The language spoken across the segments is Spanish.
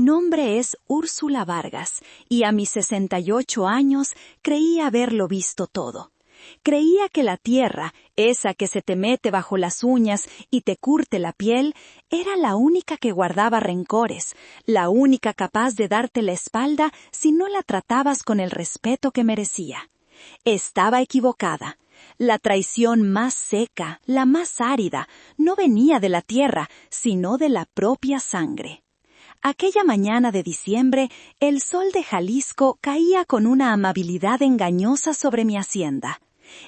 nombre es Úrsula Vargas, y a mis 68 años creí haberlo visto todo. Creía que la tierra, esa que se te mete bajo las uñas y te curte la piel, era la única que guardaba rencores, la única capaz de darte la espalda si no la tratabas con el respeto que merecía. Estaba equivocada. La traición más seca, la más árida, no venía de la tierra, sino de la propia sangre. Aquella mañana de diciembre, el sol de Jalisco caía con una amabilidad engañosa sobre mi hacienda.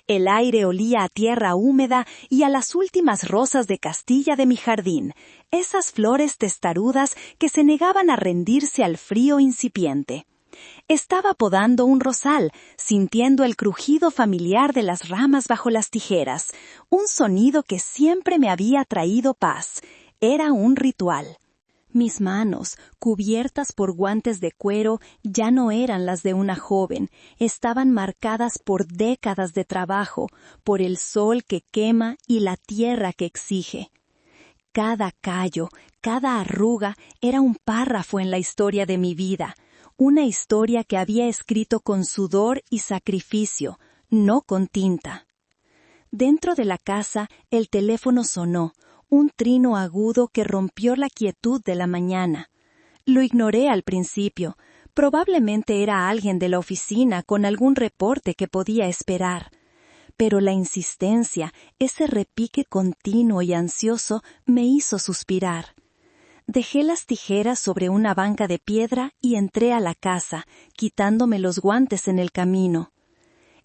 El aire olía a tierra húmeda y a las últimas rosas de Castilla de mi jardín, esas flores testarudas que se negaban a rendirse al frío incipiente. Estaba podando un rosal, sintiendo el crujido familiar de las ramas bajo las tijeras, un sonido que siempre me había traído paz. Era un ritual. Mis manos, cubiertas por guantes de cuero, ya no eran las de una joven, estaban marcadas por décadas de trabajo, por el sol que quema y la tierra que exige. Cada callo, cada arruga era un párrafo en la historia de mi vida, una historia que había escrito con sudor y sacrificio, no con tinta. Dentro de la casa el teléfono sonó, un trino agudo que rompió la quietud de la mañana. Lo ignoré al principio. Probablemente era alguien de la oficina con algún reporte que podía esperar. Pero la insistencia, ese repique continuo y ansioso, me hizo suspirar. Dejé las tijeras sobre una banca de piedra y entré a la casa, quitándome los guantes en el camino.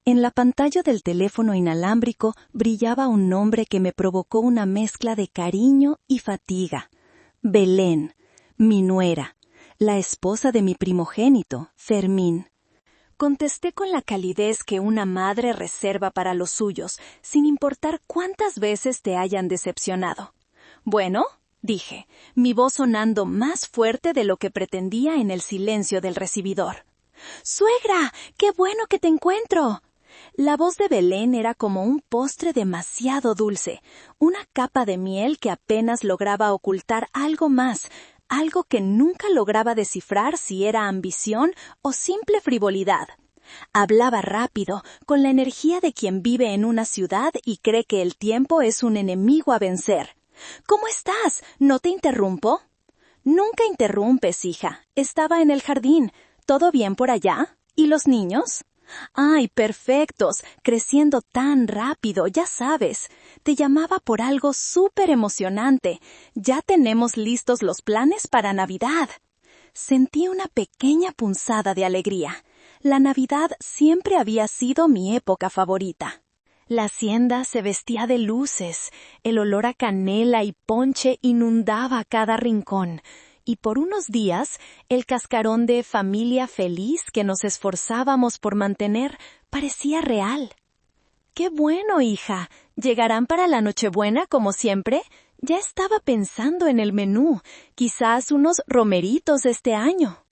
En la pantalla del teléfono inalámbrico brillaba un nombre que me provocó una mezcla de cariño y fatiga. Belén, mi nuera, la esposa de mi primogénito, Fermín. Contesté con la calidez que una madre reserva para los suyos, sin importar cuántas veces te hayan decepcionado. «Bueno», dije, mi voz sonando más fuerte de lo que pretendía en el silencio del recibidor. «¡Suegra! ¡Qué bueno que te encuentro!». La voz de Belén era como un postre demasiado dulce, una capa de miel que apenas lograba ocultar algo más, algo que nunca lograba descifrar si era ambición o simple frivolidad. Hablaba rápido, con la energía de quien vive en una ciudad y cree que el tiempo es un enemigo a vencer. «¿Cómo estás? ¿No te interrumpo?» «Nunca interrumpes, hija. Estaba en el jardín. ¿Todo bien por allá? ¿Y los niños?» «Ay, perfectos, creciendo tan rápido, ya sabes. Te llamaba por algo súper emocionante. Ya tenemos listos los planes para Navidad». Sentí una pequeña punzada de alegría. La Navidad siempre había sido mi época favorita. La hacienda se vestía de luces, el olor a canela y ponche inundaba cada rincón. Y por unos días, el cascarón de familia feliz que nos esforzábamos por mantener parecía real. «¡Qué bueno, hija! ¿Llegarán para la Nochebuena como siempre?» Ya estaba pensando en el menú, quizás unos romeritos este año.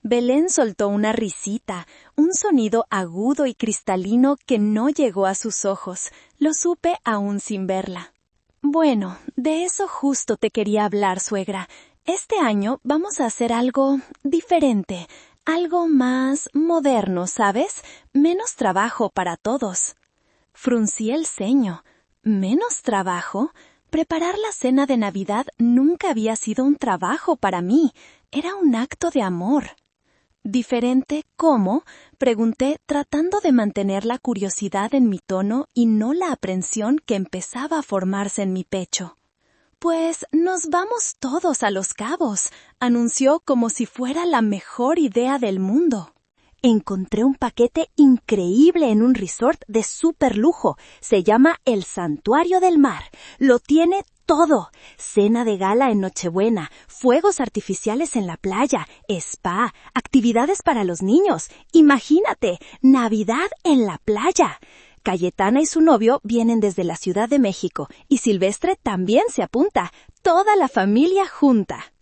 Belén soltó una risita, un sonido agudo y cristalino que no llegó a sus ojos. Lo supe aún sin verla. «Bueno, de eso justo te quería hablar, suegra. Este año vamos a hacer algo diferente, algo más moderno, ¿sabes? Menos trabajo para todos». Fruncí el ceño. ¿Menos trabajo? Preparar la cena de Navidad nunca había sido un trabajo para mí. Era un acto de amor. «¿Diferente cómo?», pregunté, tratando de mantener la curiosidad en mi tono y no la aprensión que empezaba a formarse en mi pecho. «Pues nos vamos todos a Los Cabos», anunció como si fuera la mejor idea del mundo. Encontré un paquete increíble en un resort de súper lujo. Se llama El Santuario del Mar. Lo tiene todo. Cena de gala en Nochebuena, fuegos artificiales en la playa, spa, actividades para los niños. Imagínate, Navidad en la playa. Cayetana y su novio vienen desde la Ciudad de México y Silvestre también se apunta. Toda la familia junta.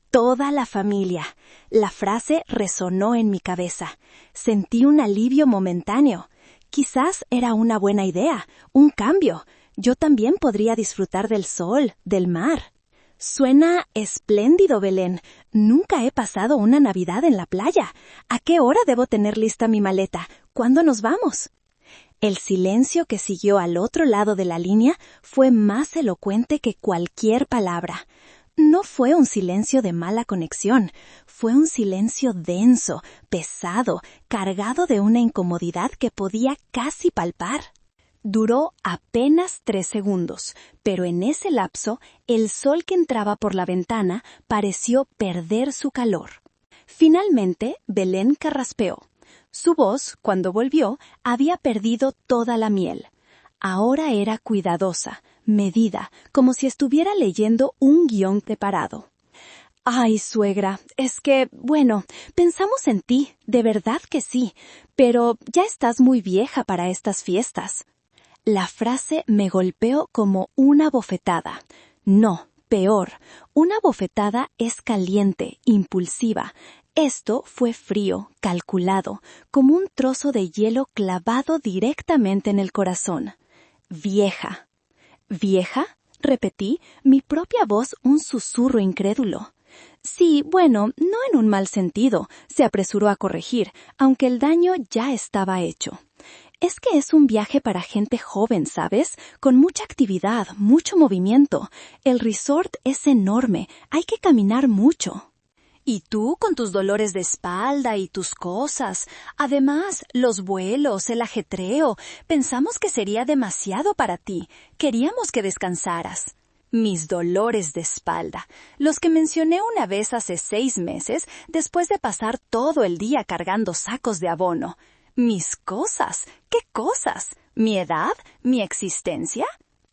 Toda la familia. La frase resonó en mi cabeza. Sentí un alivio momentáneo. Quizás era una buena idea, un cambio. Yo también podría disfrutar del sol, del mar. Suena espléndido, Belén. Nunca he pasado una Navidad en la playa. ¿A qué hora debo tener lista mi maleta? ¿Cuándo nos vamos? El silencio que siguió al otro lado de la línea fue más elocuente que cualquier palabra. No fue un silencio de mala conexión, fue un silencio denso, pesado, cargado de una incomodidad que podía casi palpar. Duró apenas 3 segundos, pero en ese lapso el sol que entraba por la ventana pareció perder su calor. Finalmente, Belén carraspeó. Su voz, cuando volvió, había perdido toda la miel. Ahora era cuidadosa, medida, como si estuviera leyendo un guión preparado. «Ay, suegra, es que, bueno, pensamos en ti, de verdad que sí, pero ya estás muy vieja para estas fiestas». La frase me golpeó como una bofetada. No, peor, una bofetada es caliente, impulsiva. Esto fue frío, calculado, como un trozo de hielo clavado directamente en el corazón. Vieja. ¿Vieja? Repetí, mi propia voz un susurro incrédulo. Sí, bueno, no en un mal sentido, se apresuró a corregir, aunque el daño ya estaba hecho. Es que es un viaje para gente joven, ¿sabes? Con mucha actividad, mucho movimiento. El resort es enorme, hay que caminar mucho. Y tú con tus dolores de espalda y tus cosas. Además, los vuelos, el ajetreo. Pensamos que sería demasiado para ti. Queríamos que descansaras. Mis dolores de espalda, los que mencioné una vez hace 6 meses, después de pasar todo el día cargando sacos de abono. ¿Mis cosas? ¿Qué cosas? ¿Mi edad? ¿Mi existencia?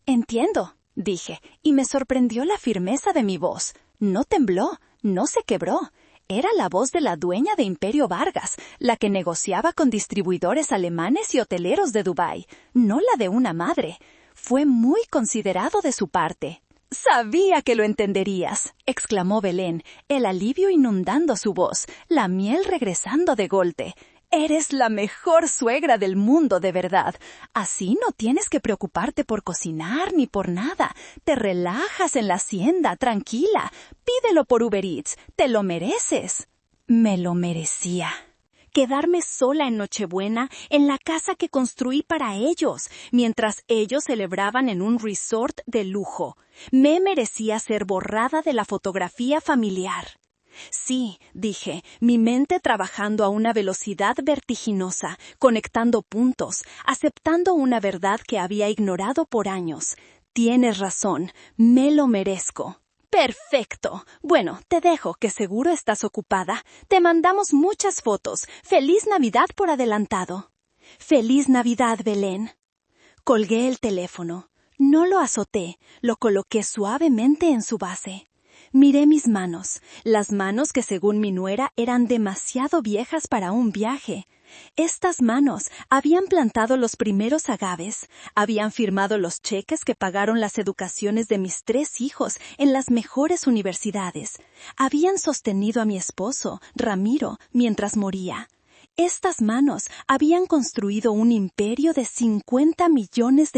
Entiendo, dije, y me sorprendió la firmeza de mi voz. No tembló, no se quebró. Era la voz de la dueña de Imperio Vargas, la que negociaba con distribuidores alemanes y hoteleros de Dubái, no la de una madre. Fue muy considerado de su parte. «Sabía que lo entenderías», exclamó Belén, el alivio inundando su voz, la miel regresando de golpe. «Eres la mejor suegra del mundo, de verdad. Así no tienes que preocuparte por cocinar ni por nada. Te relajas en la hacienda, tranquila. Pídelo por Uber Eats. Te lo mereces». Me lo merecía. Quedarme sola en Nochebuena en la casa que construí para ellos, mientras ellos celebraban en un resort de lujo. Me merecía ser borrada de la fotografía familiar. Sí, dije, mi mente trabajando a una velocidad vertiginosa, conectando puntos, aceptando una verdad que había ignorado por años. Tienes razón, me lo merezco. Perfecto. Bueno, te dejo, que seguro estás ocupada. Te mandamos muchas fotos. ¡Feliz Navidad por adelantado! ¡Feliz Navidad, Belén! Colgué el teléfono. No lo azoté, lo coloqué suavemente en su base. Miré mis manos, las manos que según mi nuera eran demasiado viejas para un viaje. Estas manos habían plantado los primeros agaves, habían firmado los cheques que pagaron las educaciones de mis 3 hijos en las mejores universidades, habían sostenido a mi esposo, Ramiro, mientras moría. Estas manos habían construido un imperio de $50 millones.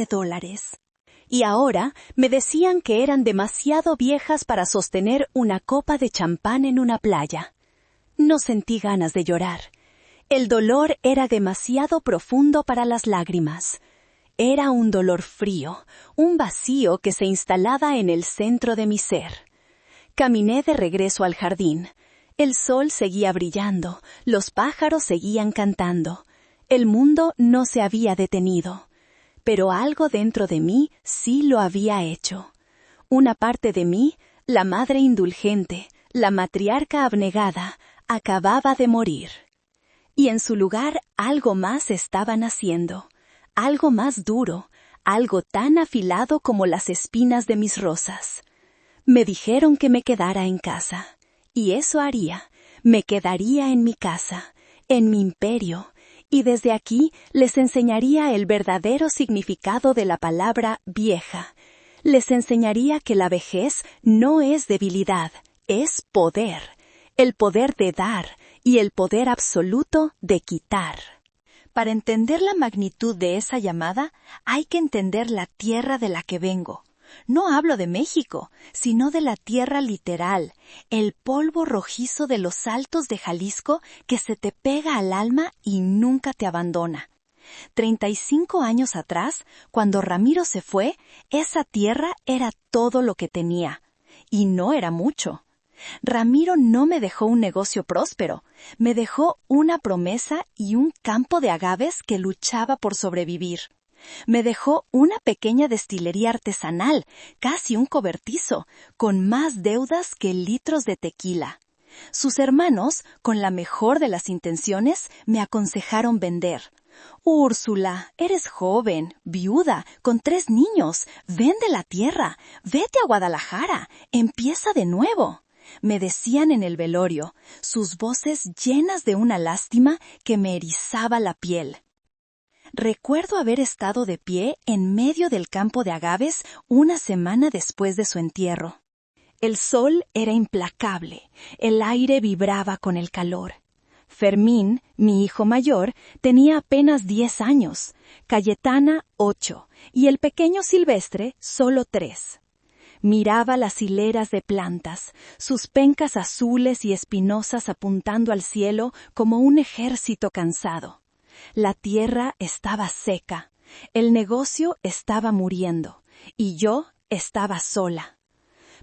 Y ahora me decían que eran demasiado viejas para sostener una copa de champán en una playa. No sentí ganas de llorar. El dolor era demasiado profundo para las lágrimas. Era un dolor frío, un vacío que se instalaba en el centro de mi ser. Caminé de regreso al jardín. El sol seguía brillando, los pájaros seguían cantando. El mundo no se había detenido. Pero algo dentro de mí sí lo había hecho. Una parte de mí, la madre indulgente, la matriarca abnegada, acababa de morir. Y en su lugar algo más estaba naciendo, algo más duro, algo tan afilado como las espinas de mis rosas. Me dijeron que me quedara en casa, y eso haría. Me quedaría en mi casa, en mi imperio, y desde aquí les enseñaría el verdadero significado de la palabra vieja. Les enseñaría que la vejez no es debilidad, es poder, el poder de dar y el poder absoluto de quitar. Para entender la magnitud de esa llamada, hay que entender la tierra de la que vengo. No hablo de México, sino de la tierra literal, el polvo rojizo de los altos de Jalisco que se te pega al alma y nunca te abandona. 35 años atrás, cuando Ramiro se fue, esa tierra era todo lo que tenía. Y no era mucho. Ramiro no me dejó un negocio próspero, me dejó una promesa y un campo de agaves que luchaba por sobrevivir. Me dejó una pequeña destilería artesanal, casi un cobertizo, con más deudas que litros de tequila. Sus hermanos, con la mejor de las intenciones, me aconsejaron vender. Úrsula, eres joven, viuda, con 3 niños, vende la tierra, vete a Guadalajara, empieza de nuevo. Me decían en el velorio, sus voces llenas de una lástima que me erizaba la piel. Recuerdo haber estado de pie en medio del campo de agaves una semana después de su entierro. El sol era implacable, el aire vibraba con el calor. Fermín, mi hijo mayor, tenía apenas 10 años, Cayetana 8 y el pequeño Silvestre solo 3. Miraba las hileras de plantas, sus pencas azules y espinosas apuntando al cielo como un ejército cansado. La tierra estaba seca, el negocio estaba muriendo, y yo estaba sola.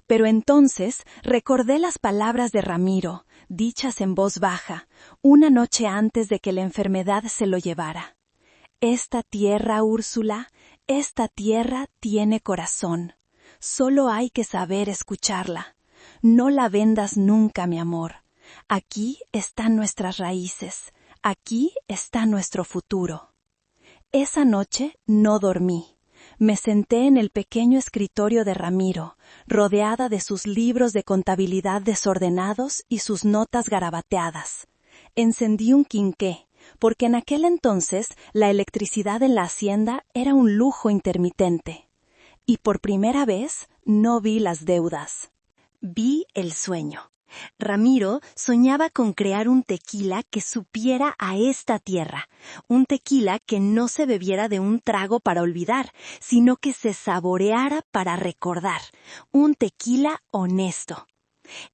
Pero entonces recordé las palabras de Ramiro, dichas en voz baja, una noche antes de que la enfermedad se lo llevara. Esta tierra, Úrsula, esta tierra tiene corazón. Solo hay que saber escucharla. No la vendas nunca, mi amor. Aquí están nuestras raíces. Aquí está nuestro futuro. Esa noche no dormí. Me senté en el pequeño escritorio de Ramiro, rodeada de sus libros de contabilidad desordenados y sus notas garabateadas. Encendí un quinqué, porque en aquel entonces la electricidad en la hacienda era un lujo intermitente. Y por primera vez no vi las deudas. Vi el sueño. Ramiro soñaba con crear un tequila que supiera a esta tierra, un tequila que no se bebiera de un trago para olvidar, sino que se saboreara para recordar, un tequila honesto.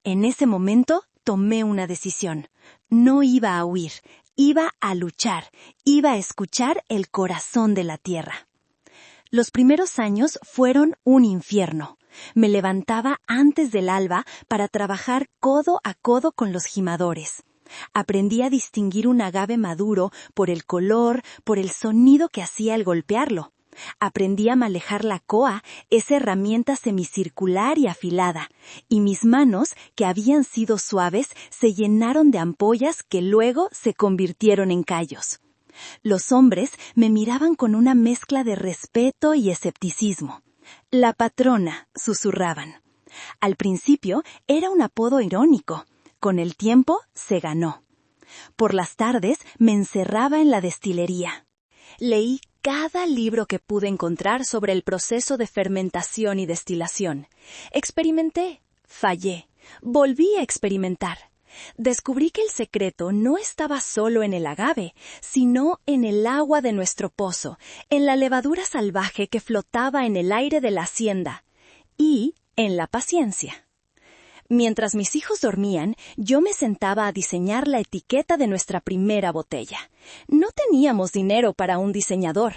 En ese momento tomé una decisión. No iba a huir, iba a luchar, iba a escuchar el corazón de la tierra. Los primeros años fueron un infierno. Me levantaba antes del alba para trabajar codo a codo con los jimadores. Aprendí a distinguir un agave maduro por el color, por el sonido que hacía al golpearlo. Aprendí a manejar la coa, esa herramienta semicircular y afilada, y mis manos, que habían sido suaves, se llenaron de ampollas que luego se convirtieron en callos. Los hombres me miraban con una mezcla de respeto y escepticismo. La patrona, susurraban. Al principio era un apodo irónico. Con el tiempo se ganó. Por las tardes me encerraba en la destilería. Leí cada libro que pude encontrar sobre el proceso de fermentación y destilación. Experimenté, fallé, volví a experimentar. Descubrí que el secreto no estaba solo en el agave, sino en el agua de nuestro pozo, en la levadura salvaje que flotaba en el aire de la hacienda, y en la paciencia. Mientras mis hijos dormían, yo me sentaba a diseñar la etiqueta de nuestra primera botella. No teníamos dinero para un diseñador,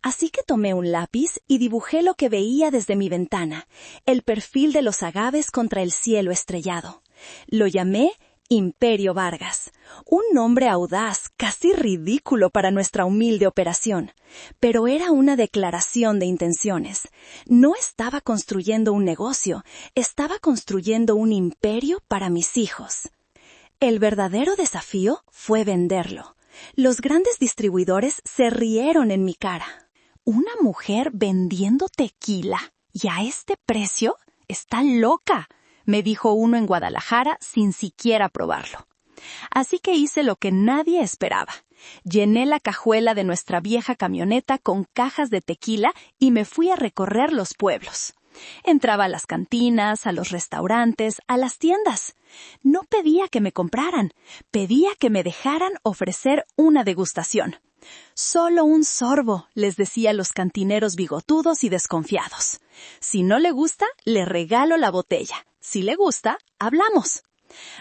así que tomé un lápiz y dibujé lo que veía desde mi ventana, el perfil de los agaves contra el cielo estrellado. Lo llamé Imperio Vargas, un nombre audaz, casi ridículo para nuestra humilde operación, pero era una declaración de intenciones. No estaba construyendo un negocio, estaba construyendo un imperio para mis hijos. El verdadero desafío fue venderlo. Los grandes distribuidores se rieron en mi cara. ¿Una mujer vendiendo tequila? ¿Y a este precio? ¡Está loca!, me dijo uno en Guadalajara sin siquiera probarlo. Así que hice lo que nadie esperaba. Llené la cajuela de nuestra vieja camioneta con cajas de tequila y me fui a recorrer los pueblos. Entraba a las cantinas, a los restaurantes, a las tiendas. No pedía que me compraran, pedía que me dejaran ofrecer una degustación. Solo un sorbo, les decía a los cantineros bigotudos y desconfiados. Si no le gusta, le regalo la botella. Si le gusta, hablamos.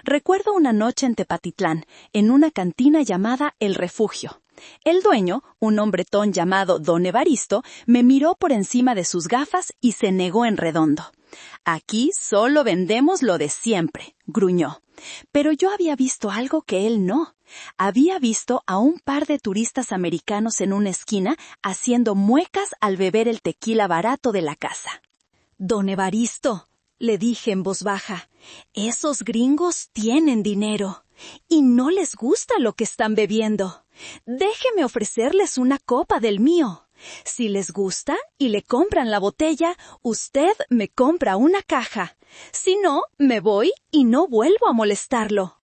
Recuerdo una noche en Tepatitlán, en una cantina llamada El Refugio. El dueño, un hombretón llamado Don Evaristo, me miró por encima de sus gafas y se negó en redondo. «Aquí solo vendemos lo de siempre», gruñó. Pero yo había visto algo que él no. Había visto a un par de turistas americanos en una esquina haciendo muecas al beber el tequila barato de la casa. «Don Evaristo», le dije en voz baja, «esos gringos tienen dinero y no les gusta lo que están bebiendo. Déjeme ofrecerles una copa del mío. Si les gusta y le compran la botella, usted me compra una caja. Si no, me voy y no vuelvo a molestarlo».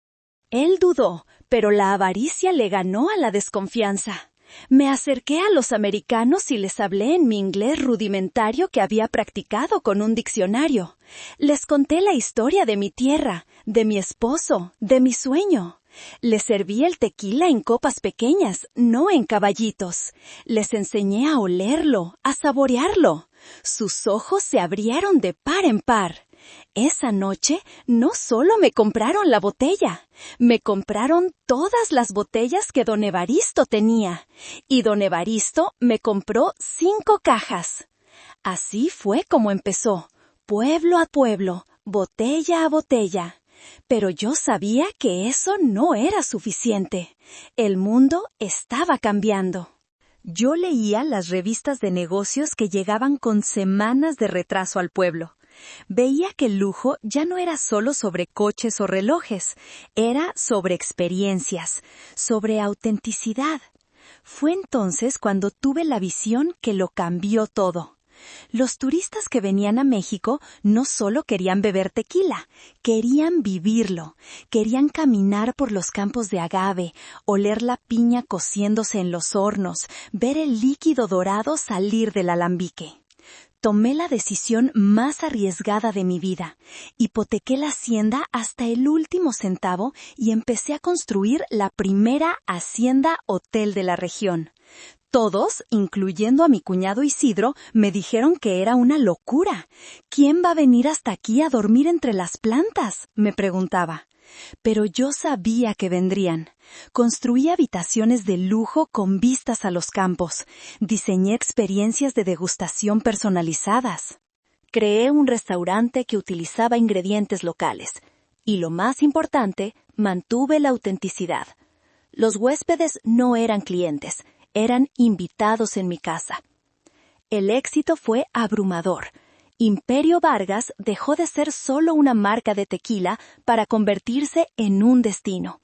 Él dudó, pero la avaricia le ganó a la desconfianza. Me acerqué a los americanos y les hablé en mi inglés rudimentario que había practicado con un diccionario. Les conté la historia de mi tierra, de mi esposo, de mi sueño. Les serví el tequila en copas pequeñas, no en caballitos. Les enseñé a olerlo, a saborearlo. Sus ojos se abrieron de par en par. Esa noche no solo me compraron la botella, me compraron todas las botellas que don Evaristo tenía, y don Evaristo me compró 5 cajas. Así fue como empezó, pueblo a pueblo, botella a botella. Pero yo sabía que eso no era suficiente. El mundo estaba cambiando. Yo leía las revistas de negocios que llegaban con semanas de retraso al pueblo. Veía que el lujo ya no era solo sobre coches o relojes, era sobre experiencias, sobre autenticidad. Fue entonces cuando tuve la visión que lo cambió todo. Los turistas que venían a México no solo querían beber tequila, querían vivirlo, querían caminar por los campos de agave, oler la piña cociéndose en los hornos, ver el líquido dorado salir del alambique. Tomé la decisión más arriesgada de mi vida. Hipotequé la hacienda hasta el último centavo y empecé a construir la primera hacienda hotel de la región. Todos, incluyendo a mi cuñado Isidro, me dijeron que era una locura. ¿Quién va a venir hasta aquí a dormir entre las plantas?, me preguntaba. Pero yo sabía que vendrían. Construí habitaciones de lujo con vistas a los campos. Diseñé experiencias de degustación personalizadas. Creé un restaurante que utilizaba ingredientes locales. Y lo más importante, mantuve la autenticidad. Los huéspedes no eran clientes, eran invitados en mi casa. El éxito fue abrumador. Imperio Vargas dejó de ser solo una marca de tequila para convertirse en un destino.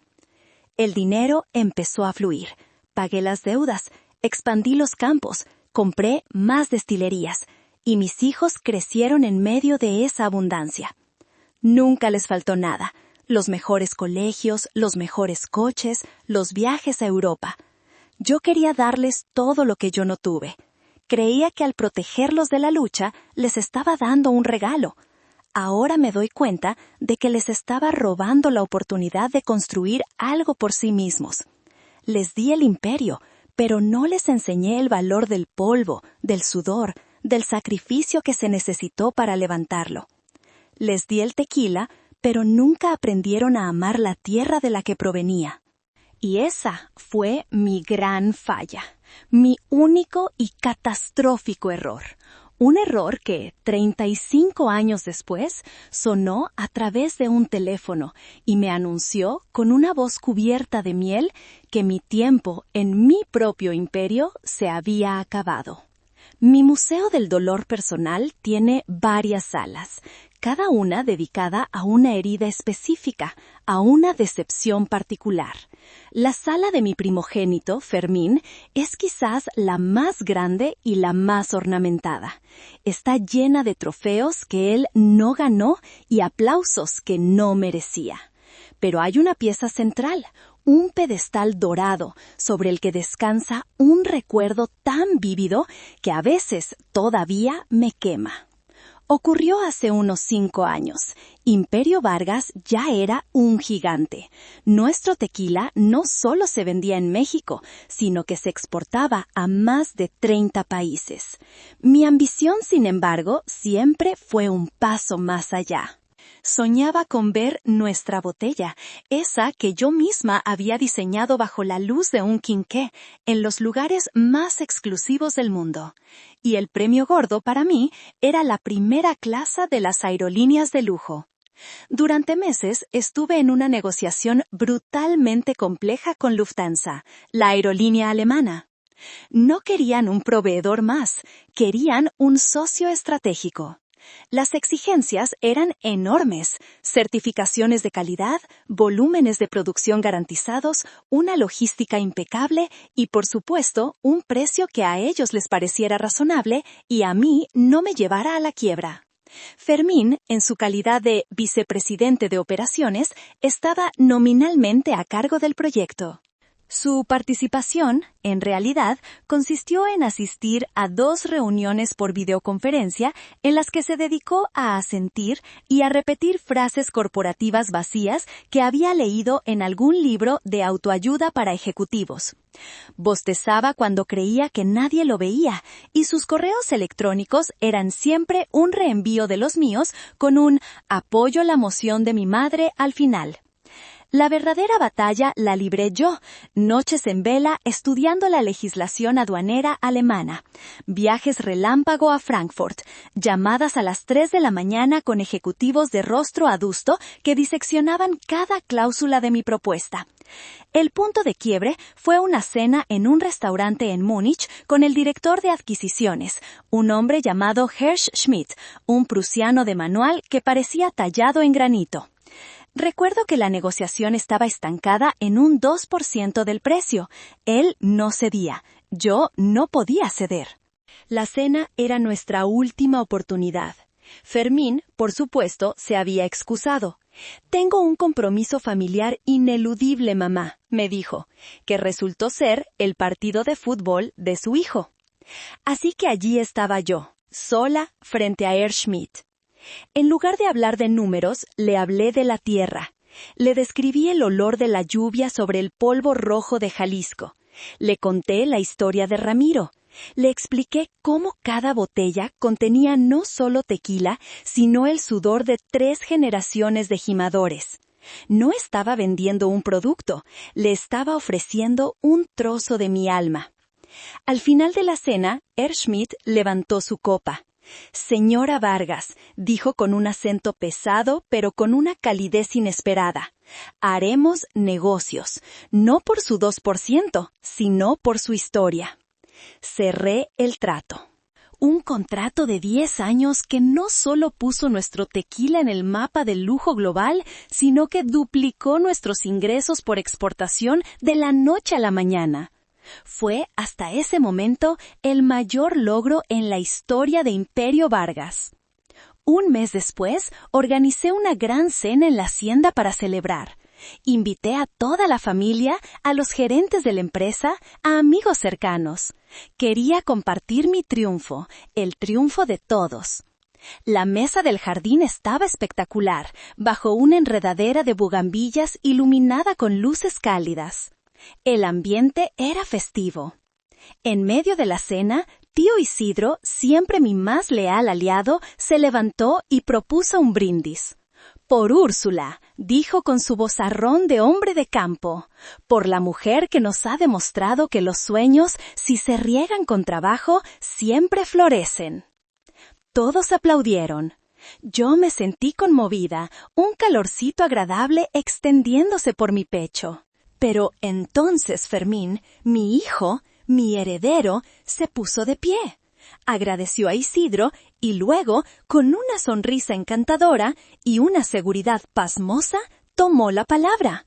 El dinero empezó a fluir. Pagué las deudas, expandí los campos, compré más destilerías y mis hijos crecieron en medio de esa abundancia. Nunca les faltó nada: los mejores colegios, los mejores coches, los viajes a Europa. Yo quería darles todo lo que yo no tuve. Creía que al protegerlos de la lucha, les estaba dando un regalo. Ahora me doy cuenta de que les estaba robando la oportunidad de construir algo por sí mismos. Les di el imperio, pero no les enseñé el valor del polvo, del sudor, del sacrificio que se necesitó para levantarlo. Les di el tequila, pero nunca aprendieron a amar la tierra de la que provenía. Y esa fue mi gran falla, mi único y catastrófico error. Un error que, 35 años después, sonó a través de un teléfono y me anunció con una voz cubierta de miel que mi tiempo en mi propio imperio se había acabado. Mi Museo del Dolor Personal tiene varias salas, cada una dedicada a una herida específica, a una decepción particular. La sala de mi primogénito, Fermín, es quizás la más grande y la más ornamentada. Está llena de trofeos que él no ganó y aplausos que no merecía. Pero hay una pieza central, un pedestal dorado sobre el que descansa un recuerdo tan vívido que a veces todavía me quema. Ocurrió hace unos 5 años. Imperio Vargas ya era un gigante. Nuestro tequila no solo se vendía en México, sino que se exportaba a más de 30 países. Mi ambición, sin embargo, siempre fue un paso más allá. Soñaba con ver nuestra botella, esa que yo misma había diseñado bajo la luz de un quinqué, en los lugares más exclusivos del mundo. Y el premio gordo para mí era la primera clase de las aerolíneas de lujo. Durante meses estuve en una negociación brutalmente compleja con Lufthansa, la aerolínea alemana. No querían un proveedor más, querían un socio estratégico. Las exigencias eran enormes: certificaciones de calidad, volúmenes de producción garantizados, una logística impecable y, por supuesto, un precio que a ellos les pareciera razonable y a mí no me llevara a la quiebra. Fermín, en su calidad de vicepresidente de operaciones, estaba nominalmente a cargo del proyecto. Su participación, en realidad, consistió en asistir a 2 reuniones por videoconferencia en las que se dedicó a asentir y a repetir frases corporativas vacías que había leído en algún libro de autoayuda para ejecutivos. Bostezaba cuando creía que nadie lo veía, y sus correos electrónicos eran siempre un reenvío de los míos con un «apoyo la moción de mi madre» al final. La verdadera batalla la libré yo, noches en vela estudiando la legislación aduanera alemana, viajes relámpago a Frankfurt, llamadas a las 3 de la mañana con ejecutivos de rostro adusto que diseccionaban cada cláusula de mi propuesta. El punto de quiebre fue una cena en un restaurante en Múnich con el director de adquisiciones, un hombre llamado Hersch Schmidt, un prusiano de manual que parecía tallado en granito. Recuerdo que la negociación estaba estancada en un 2% del precio. Él no cedía. Yo no podía ceder. La cena era nuestra última oportunidad. Fermín, por supuesto, se había excusado. «Tengo un compromiso familiar ineludible, mamá», me dijo, que resultó ser el partido de fútbol de su hijo. Así que allí estaba yo, sola, frente a Herr Schmidt. En lugar de hablar de números, le hablé de la tierra. Le describí el olor de la lluvia sobre el polvo rojo de Jalisco. Le conté la historia de Ramiro. Le expliqué cómo cada botella contenía no solo tequila, sino el sudor de 3 generaciones de jimadores. No estaba vendiendo un producto, le estaba ofreciendo un trozo de mi alma. Al final de la cena, Herr Schmidt levantó su copa. «Señora Vargas», dijo con un acento pesado, pero con una calidez inesperada, «haremos negocios, no por su 2%, sino por su historia». Cerré el trato. Un contrato de 10 años que no solo puso nuestro tequila en el mapa del lujo global, sino que duplicó nuestros ingresos por exportación de la noche a la mañana. Fue, hasta ese momento, el mayor logro en la historia de Imperio Vargas. Un mes después, organicé una gran cena en la hacienda para celebrar. Invité a toda la familia, a los gerentes de la empresa, a amigos cercanos. Quería compartir mi triunfo, el triunfo de todos. La mesa del jardín estaba espectacular, bajo una enredadera de bugambillas iluminada con luces cálidas. El ambiente era festivo. En medio de la cena, tío Isidro, siempre mi más leal aliado, se levantó y propuso un brindis. «Por Úrsula», dijo con su vozarrón de hombre de campo, «por la mujer que nos ha demostrado que los sueños, si se riegan con trabajo, siempre florecen». Todos aplaudieron. Yo me sentí conmovida, un calorcito agradable extendiéndose por mi pecho. Pero entonces Fermín, mi hijo, mi heredero, se puso de pie. Agradeció a Isidro y luego, con una sonrisa encantadora y una seguridad pasmosa, tomó la palabra.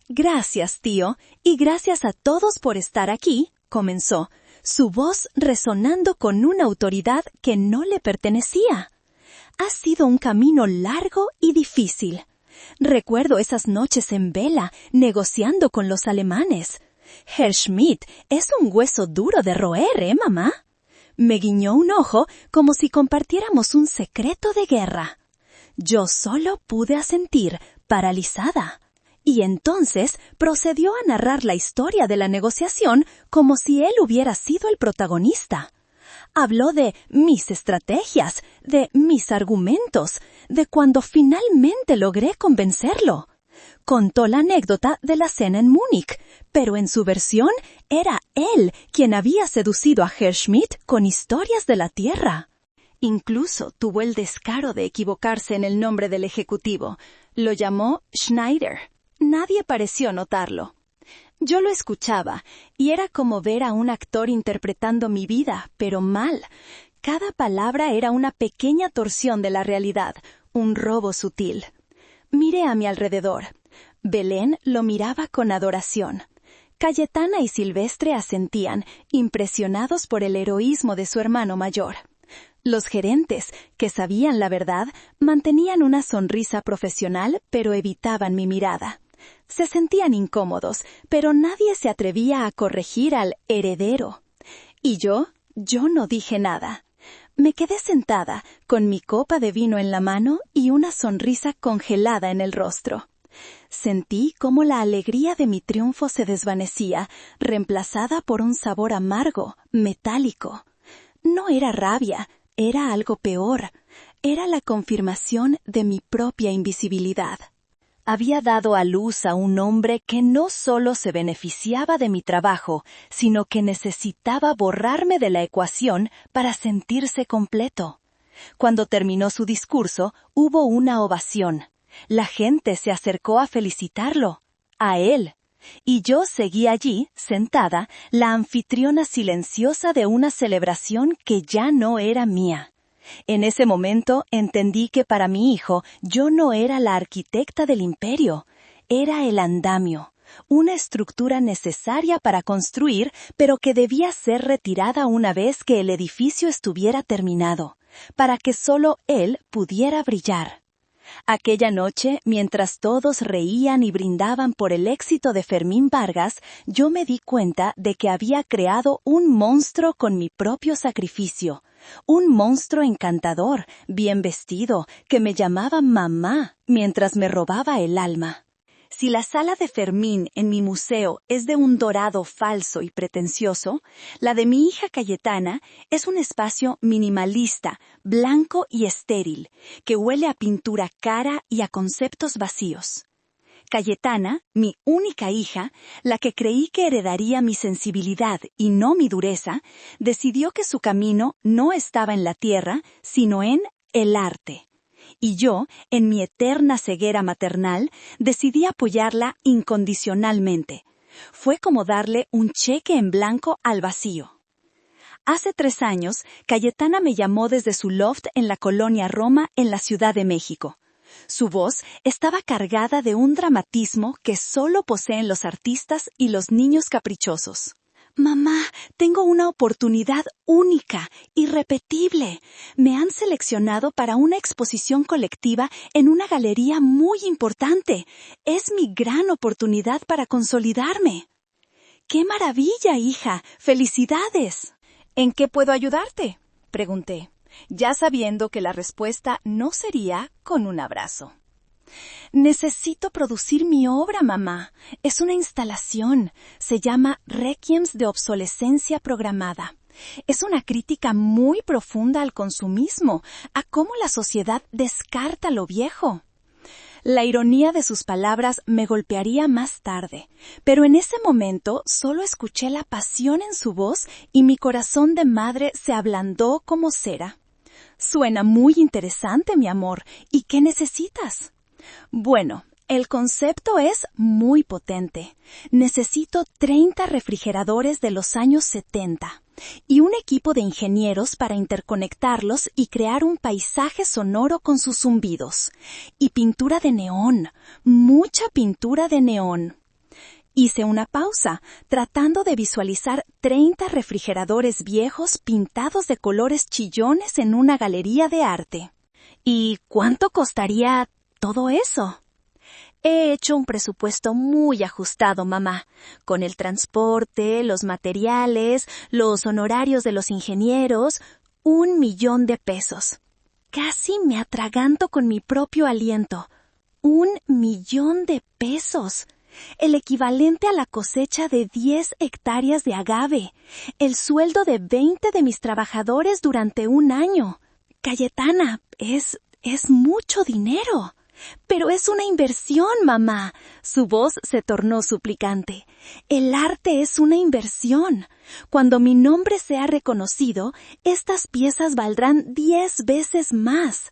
«Gracias, tío, y gracias a todos por estar aquí», comenzó, su voz resonando con una autoridad que no le pertenecía. «Ha sido un camino largo y difícil. Recuerdo esas noches en vela, negociando con los alemanes. Herr Schmidt es un hueso duro de roer, mamá?» Me guiñó un ojo como si compartiéramos un secreto de guerra. Yo solo pude asentir, paralizada. Y entonces procedió a narrar la historia de la negociación como si él hubiera sido el protagonista. Habló de mis estrategias, de mis argumentos, de cuando finalmente logré convencerlo. Contó la anécdota de la cena en Múnich, pero en su versión era él quien había seducido a Herr Schmidt con historias de la Tierra. Incluso tuvo el descaro de equivocarse en el nombre del ejecutivo. Lo llamó Schneider. Nadie pareció notarlo. Yo lo escuchaba, y era como ver a un actor interpretando mi vida, pero mal. Cada palabra era una pequeña torsión de la realidad, un robo sutil. Miré a mi alrededor. Belén lo miraba con adoración. Cayetana y Silvestre asentían, impresionados por el heroísmo de su hermano mayor. Los gerentes, que sabían la verdad, mantenían una sonrisa profesional, pero evitaban mi mirada. Se sentían incómodos, pero nadie se atrevía a corregir al heredero. Y yo no dije nada. Me quedé sentada, con mi copa de vino en la mano y una sonrisa congelada en el rostro. Sentí cómo la alegría de mi triunfo se desvanecía, reemplazada por un sabor amargo, metálico. No era rabia, era algo peor. Era la confirmación de mi propia invisibilidad. Había dado a luz a un hombre que no solo se beneficiaba de mi trabajo, sino que necesitaba borrarme de la ecuación para sentirse completo. Cuando terminó su discurso, hubo una ovación. La gente se acercó a felicitarlo, a él. Y yo seguí allí, sentada, la anfitriona silenciosa de una celebración que ya no era mía. En ese momento entendí que para mi hijo yo no era la arquitecta del imperio, era el andamio, una estructura necesaria para construir, pero que debía ser retirada una vez que el edificio estuviera terminado, para que solo él pudiera brillar. Aquella noche, mientras todos reían y brindaban por el éxito de Fermín Vargas, yo me di cuenta de que había creado un monstruo con mi propio sacrificio. Un monstruo encantador, bien vestido, que me llamaba mamá mientras me robaba el alma. Si la sala de Fermín en mi museo es de un dorado falso y pretencioso, la de mi hija Cayetana es un espacio minimalista, blanco y estéril, que huele a pintura cara y a conceptos vacíos. Cayetana, mi única hija, la que creí que heredaría mi sensibilidad y no mi dureza, decidió que su camino no estaba en la tierra, sino en el arte. Y yo, en mi eterna ceguera maternal, decidí apoyarla incondicionalmente. Fue como darle un cheque en blanco al vacío. Hace 3 años, Cayetana me llamó desde su loft en la colonia Roma, en la Ciudad de México. Su voz estaba cargada de un dramatismo que solo poseen los artistas y los niños caprichosos. «Mamá, tengo una oportunidad única, irrepetible. Me han seleccionado para una exposición colectiva en una galería muy importante. Es mi gran oportunidad para consolidarme». «¡Qué maravilla, hija! ¡Felicidades!». «¿En qué puedo ayudarte?», pregunté, ya sabiendo que la respuesta no sería con un abrazo. «Necesito producir mi obra, mamá. Es una instalación. Se llama Requiems de obsolescencia programada. Es una crítica muy profunda al consumismo, a cómo la sociedad descarta lo viejo». La ironía de sus palabras me golpearía más tarde, pero en ese momento solo escuché la pasión en su voz y mi corazón de madre se ablandó como cera. «Suena muy interesante, mi amor. ¿Y qué necesitas?». «Bueno, el concepto es muy potente. Necesito 30 refrigeradores de los años 70 y un equipo de ingenieros para interconectarlos y crear un paisaje sonoro con sus zumbidos. Y pintura de neón, mucha pintura de neón». Hice una pausa, tratando de visualizar 30 refrigeradores viejos pintados de colores chillones en una galería de arte. «¿Y cuánto costaría todo eso?». He hecho un presupuesto muy ajustado, mamá, con el transporte, los materiales, los honorarios de los ingenieros, 1,000,000 de pesos. Casi me atraganto con mi propio aliento. 1,000,000 de pesos. El equivalente a la cosecha de 10 hectáreas de agave. El sueldo de 20 de mis trabajadores durante un año. Cayetana, es mucho dinero. Pero es una inversión, mamá. Su voz se tornó suplicante. El arte es una inversión. Cuando mi nombre sea reconocido, estas piezas valdrán 10 veces más.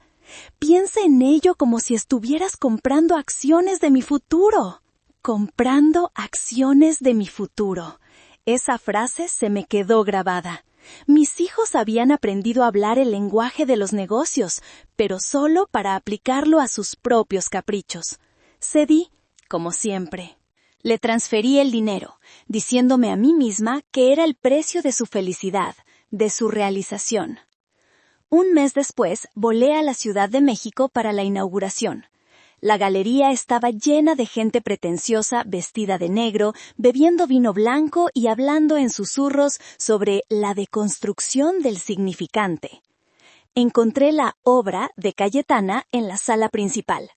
Piensa en ello como si estuvieras comprando acciones de mi futuro. Comprando acciones de mi futuro. Esa frase se me quedó grabada. Mis hijos habían aprendido a hablar el lenguaje de los negocios, pero solo para aplicarlo a sus propios caprichos. Cedí, como siempre. Le transferí el dinero, diciéndome a mí misma que era el precio de su felicidad, de su realización. Un mes después, volé a la Ciudad de México para la inauguración. La galería estaba llena de gente pretenciosa, vestida de negro, bebiendo vino blanco y hablando en susurros sobre la deconstrucción del significante. Encontré la obra de Cayetana en la sala principal,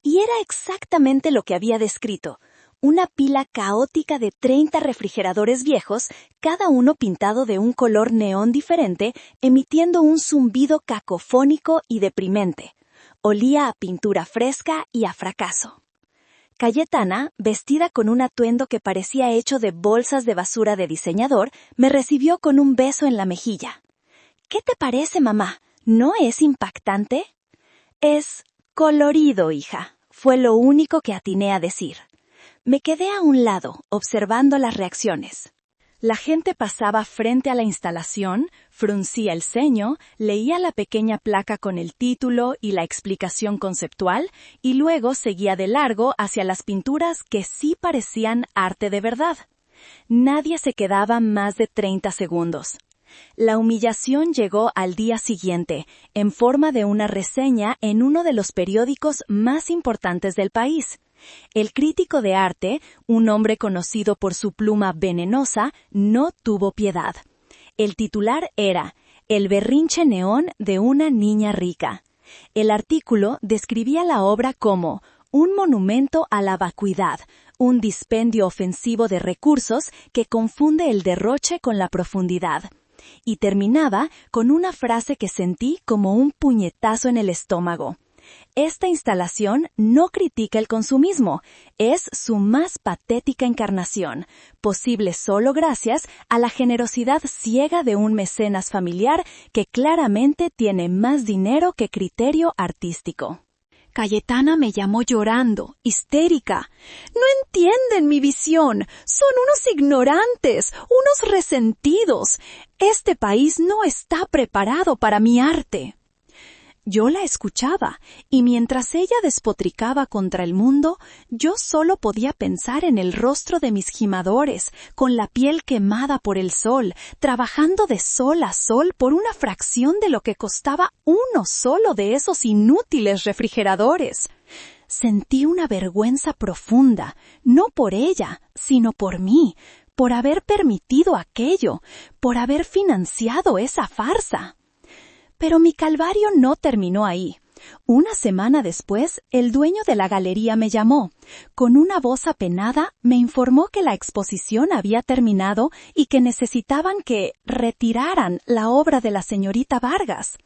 y era exactamente lo que había descrito: una pila caótica de 30 refrigeradores viejos, cada uno pintado de un color neón diferente, emitiendo un zumbido cacofónico y deprimente. Olía a pintura fresca y a fracaso. Cayetana, vestida con un atuendo que parecía hecho de bolsas de basura de diseñador, me recibió con un beso en la mejilla. ¿Qué te parece, mamá? ¿No es impactante? Es colorido, hija, fue lo único que atiné a decir. Me quedé a un lado, observando las reacciones. La gente pasaba frente a la instalación, fruncía el ceño, leía la pequeña placa con el título y la explicación conceptual, y luego seguía de largo hacia las pinturas que sí parecían arte de verdad. Nadie se quedaba más de 30 segundos. La humillación llegó al día siguiente, en forma de una reseña en uno de los periódicos más importantes del país. El crítico de arte, un hombre conocido por su pluma venenosa, no tuvo piedad. El titular era «El berrinche neón de una niña rica». El artículo describía la obra como «un monumento a la vacuidad, un dispendio ofensivo de recursos que confunde el derroche con la profundidad». Y terminaba con una frase que sentí como un puñetazo en el estómago. Esta instalación no critica el consumismo, es su más patética encarnación, posible solo gracias a la generosidad ciega de un mecenas familiar que claramente tiene más dinero que criterio artístico. Cayetana me llamó llorando, histérica. No entienden mi visión, son unos ignorantes, unos resentidos. Este país no está preparado para mi arte. Yo la escuchaba, y mientras ella despotricaba contra el mundo, yo solo podía pensar en el rostro de mis gimadores, con la piel quemada por el sol, trabajando de sol a sol por una fracción de lo que costaba uno solo de esos inútiles refrigeradores. Sentí una vergüenza profunda, no por ella, sino por mí, por haber permitido aquello, por haber financiado esa farsa. Pero mi calvario no terminó ahí. Una semana después, el dueño de la galería me llamó. Con una voz apenada, me informó que la exposición había terminado y que necesitaban que retiraran la obra de la señorita Vargas.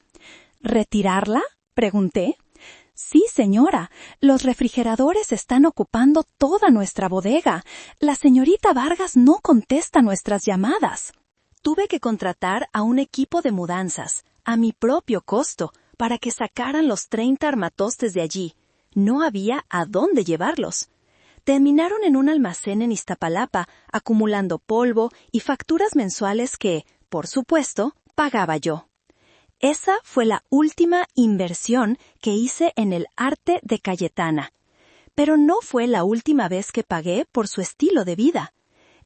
¿Retirarla?, pregunté. Sí, señora. Los refrigeradores están ocupando toda nuestra bodega. La señorita Vargas no contesta nuestras llamadas. Tuve que contratar a un equipo de mudanzas, a mi propio costo, para que sacaran los 30 armatostes de allí. No había a dónde llevarlos. Terminaron en un almacén en Iztapalapa, acumulando polvo y facturas mensuales que, por supuesto, pagaba yo. Esa fue la última inversión que hice en el arte de Cayetana. Pero no fue la última vez que pagué por su estilo de vida.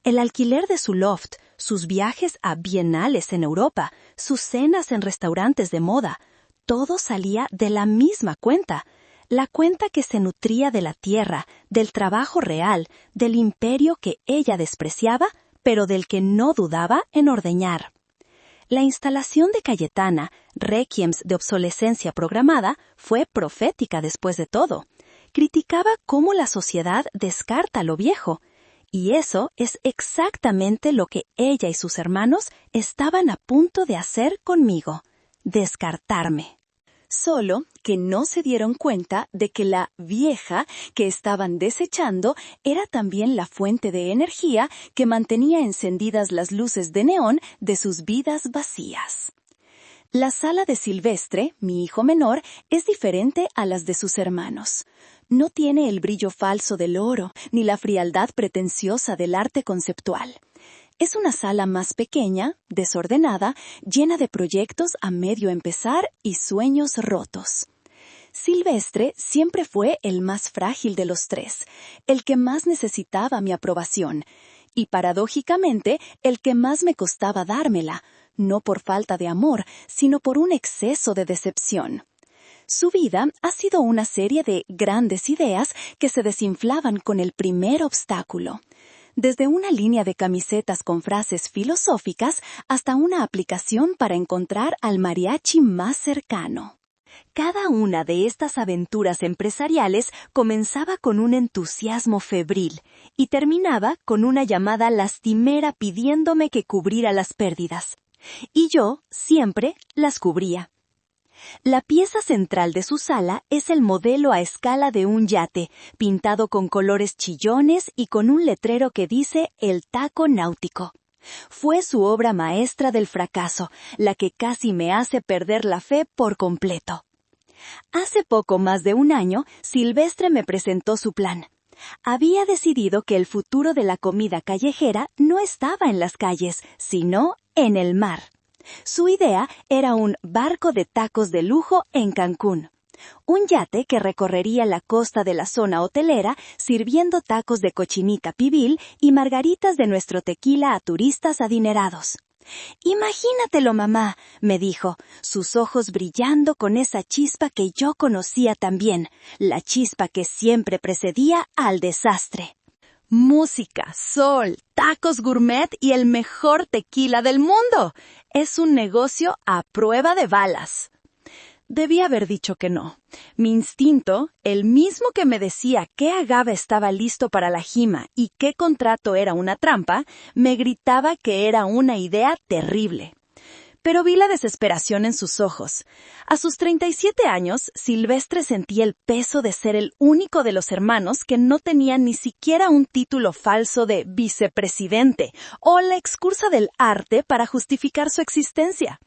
El alquiler de su loft, sus viajes a bienales en Europa, sus cenas en restaurantes de moda, todo salía de la misma cuenta. La cuenta que se nutría de la tierra, del trabajo real, del imperio que ella despreciaba, pero del que no dudaba en ordeñar. La instalación de Cayetana, Requiems de obsolescencia programada, fue profética después de todo. Criticaba cómo la sociedad descarta lo viejo. Y eso es exactamente lo que ella y sus hermanos estaban a punto de hacer conmigo, descartarme. Solo que no se dieron cuenta de que la vieja que estaban desechando era también la fuente de energía que mantenía encendidas las luces de neón de sus vidas vacías. La sala de Silvestre, mi hijo menor, es diferente a las de sus hermanos. No tiene el brillo falso del oro, ni la frialdad pretenciosa del arte conceptual. Es una sala más pequeña, desordenada, llena de proyectos a medio empezar y sueños rotos. Silvestre siempre fue el más frágil de los tres, el que más necesitaba mi aprobación, y paradójicamente el que más me costaba dármela, no por falta de amor, sino por un exceso de decepción. Su vida ha sido una serie de grandes ideas que se desinflaban con el primer obstáculo. Desde una línea de camisetas con frases filosóficas hasta una aplicación para encontrar al mariachi más cercano. Cada una de estas aventuras empresariales comenzaba con un entusiasmo febril y terminaba con una llamada lastimera pidiéndome que cubriera las pérdidas. Y yo siempre las cubría. La pieza central de su sala es el modelo a escala de un yate, pintado con colores chillones y con un letrero que dice «El taco náutico». Fue su obra maestra del fracaso, la que casi me hace perder la fe por completo. Hace poco más de un año, Silvestre me presentó su plan. Había decidido que el futuro de la comida callejera no estaba en las calles, sino en el mar. Su idea era un barco de tacos de lujo en Cancún. Un yate que recorrería la costa de la zona hotelera sirviendo tacos de cochinita pibil y margaritas de nuestro tequila a turistas adinerados. «Imagínatelo, mamá», me dijo, sus ojos brillando con esa chispa que yo conocía también, la chispa que siempre precedía al desastre. Música, sol, tacos gourmet y el mejor tequila del mundo. Es un negocio a prueba de balas. Debí haber dicho que no. Mi instinto, el mismo que me decía qué agave estaba listo para la jima y qué contrato era una trampa, me gritaba que era una idea terrible. Pero vi la desesperación en sus ojos. A sus 37 años, Silvestre sentía el peso de ser el único de los hermanos que no tenía ni siquiera un título falso de vicepresidente o la excusa del arte para justificar su existencia.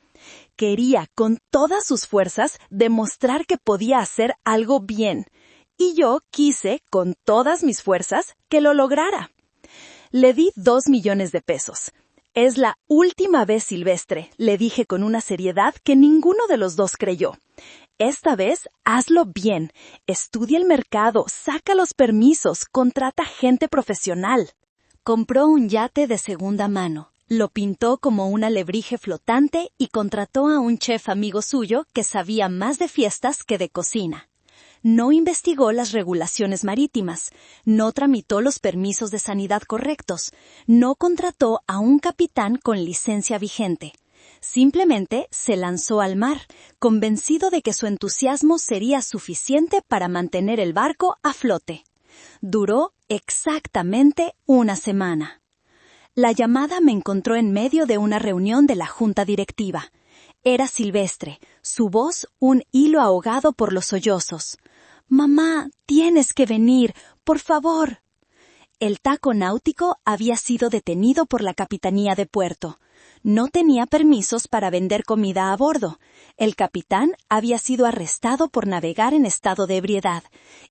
Quería, con todas sus fuerzas, demostrar que podía hacer algo bien. Y yo quise, con todas mis fuerzas, que lo lograra. Le di 2 millones de pesos. «Es la última vez, Silvestre», le dije con una seriedad que ninguno de los dos creyó. «Esta vez, hazlo bien. Estudia el mercado, saca los permisos, contrata gente profesional». Compró un yate de segunda mano, lo pintó como un alebrije flotante y contrató a un chef amigo suyo que sabía más de fiestas que de cocina. No investigó las regulaciones marítimas, no tramitó los permisos de sanidad correctos, no contrató a un capitán con licencia vigente. Simplemente se lanzó al mar, convencido de que su entusiasmo sería suficiente para mantener el barco a flote. Duró exactamente una semana. La llamada me encontró en medio de una reunión de la junta directiva. Era Silvestre, su voz un hilo ahogado por los sollozos. «Mamá, tienes que venir, por favor». El taco náutico había sido detenido por la Capitanía de Puerto. No tenía permisos para vender comida a bordo. El capitán había sido arrestado por navegar en estado de ebriedad,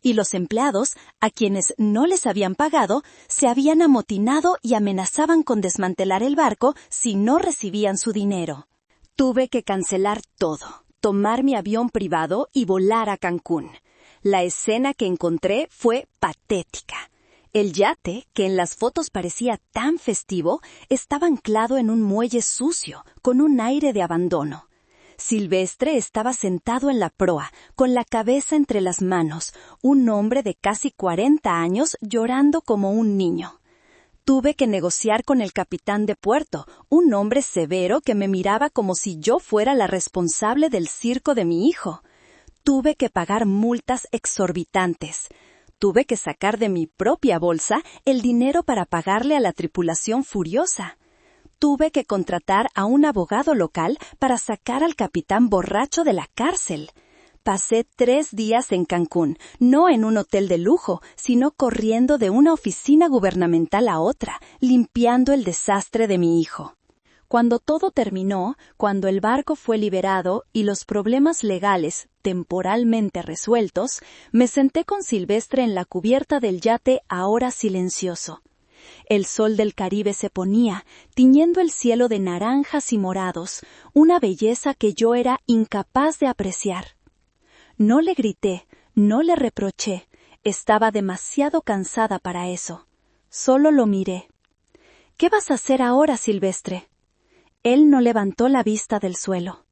y los empleados, a quienes no les habían pagado, se habían amotinado y amenazaban con desmantelar el barco si no recibían su dinero. Tuve que cancelar todo, tomar mi avión privado y volar a Cancún. La escena que encontré fue patética. El yate, que en las fotos parecía tan festivo, estaba anclado en un muelle sucio, con un aire de abandono. Silvestre estaba sentado en la proa, con la cabeza entre las manos, un hombre de casi 40 años llorando como un niño. Tuve que negociar con el capitán de puerto, un hombre severo que me miraba como si yo fuera la responsable del circo de mi hijo. Tuve que pagar multas exorbitantes. Tuve que sacar de mi propia bolsa el dinero para pagarle a la tripulación furiosa. Tuve que contratar a un abogado local para sacar al capitán borracho de la cárcel. Pasé 3 días en Cancún, no en un hotel de lujo, sino corriendo de una oficina gubernamental a otra, limpiando el desastre de mi hijo. Cuando todo terminó, cuando el barco fue liberado y los problemas legales temporalmente resueltos, me senté con Silvestre en la cubierta del yate ahora silencioso. El sol del Caribe se ponía, tiñendo el cielo de naranjas y morados, una belleza que yo era incapaz de apreciar. No le grité, no le reproché, estaba demasiado cansada para eso. Solo lo miré. ¿Qué vas a hacer ahora, Silvestre? Él no levantó la vista del suelo.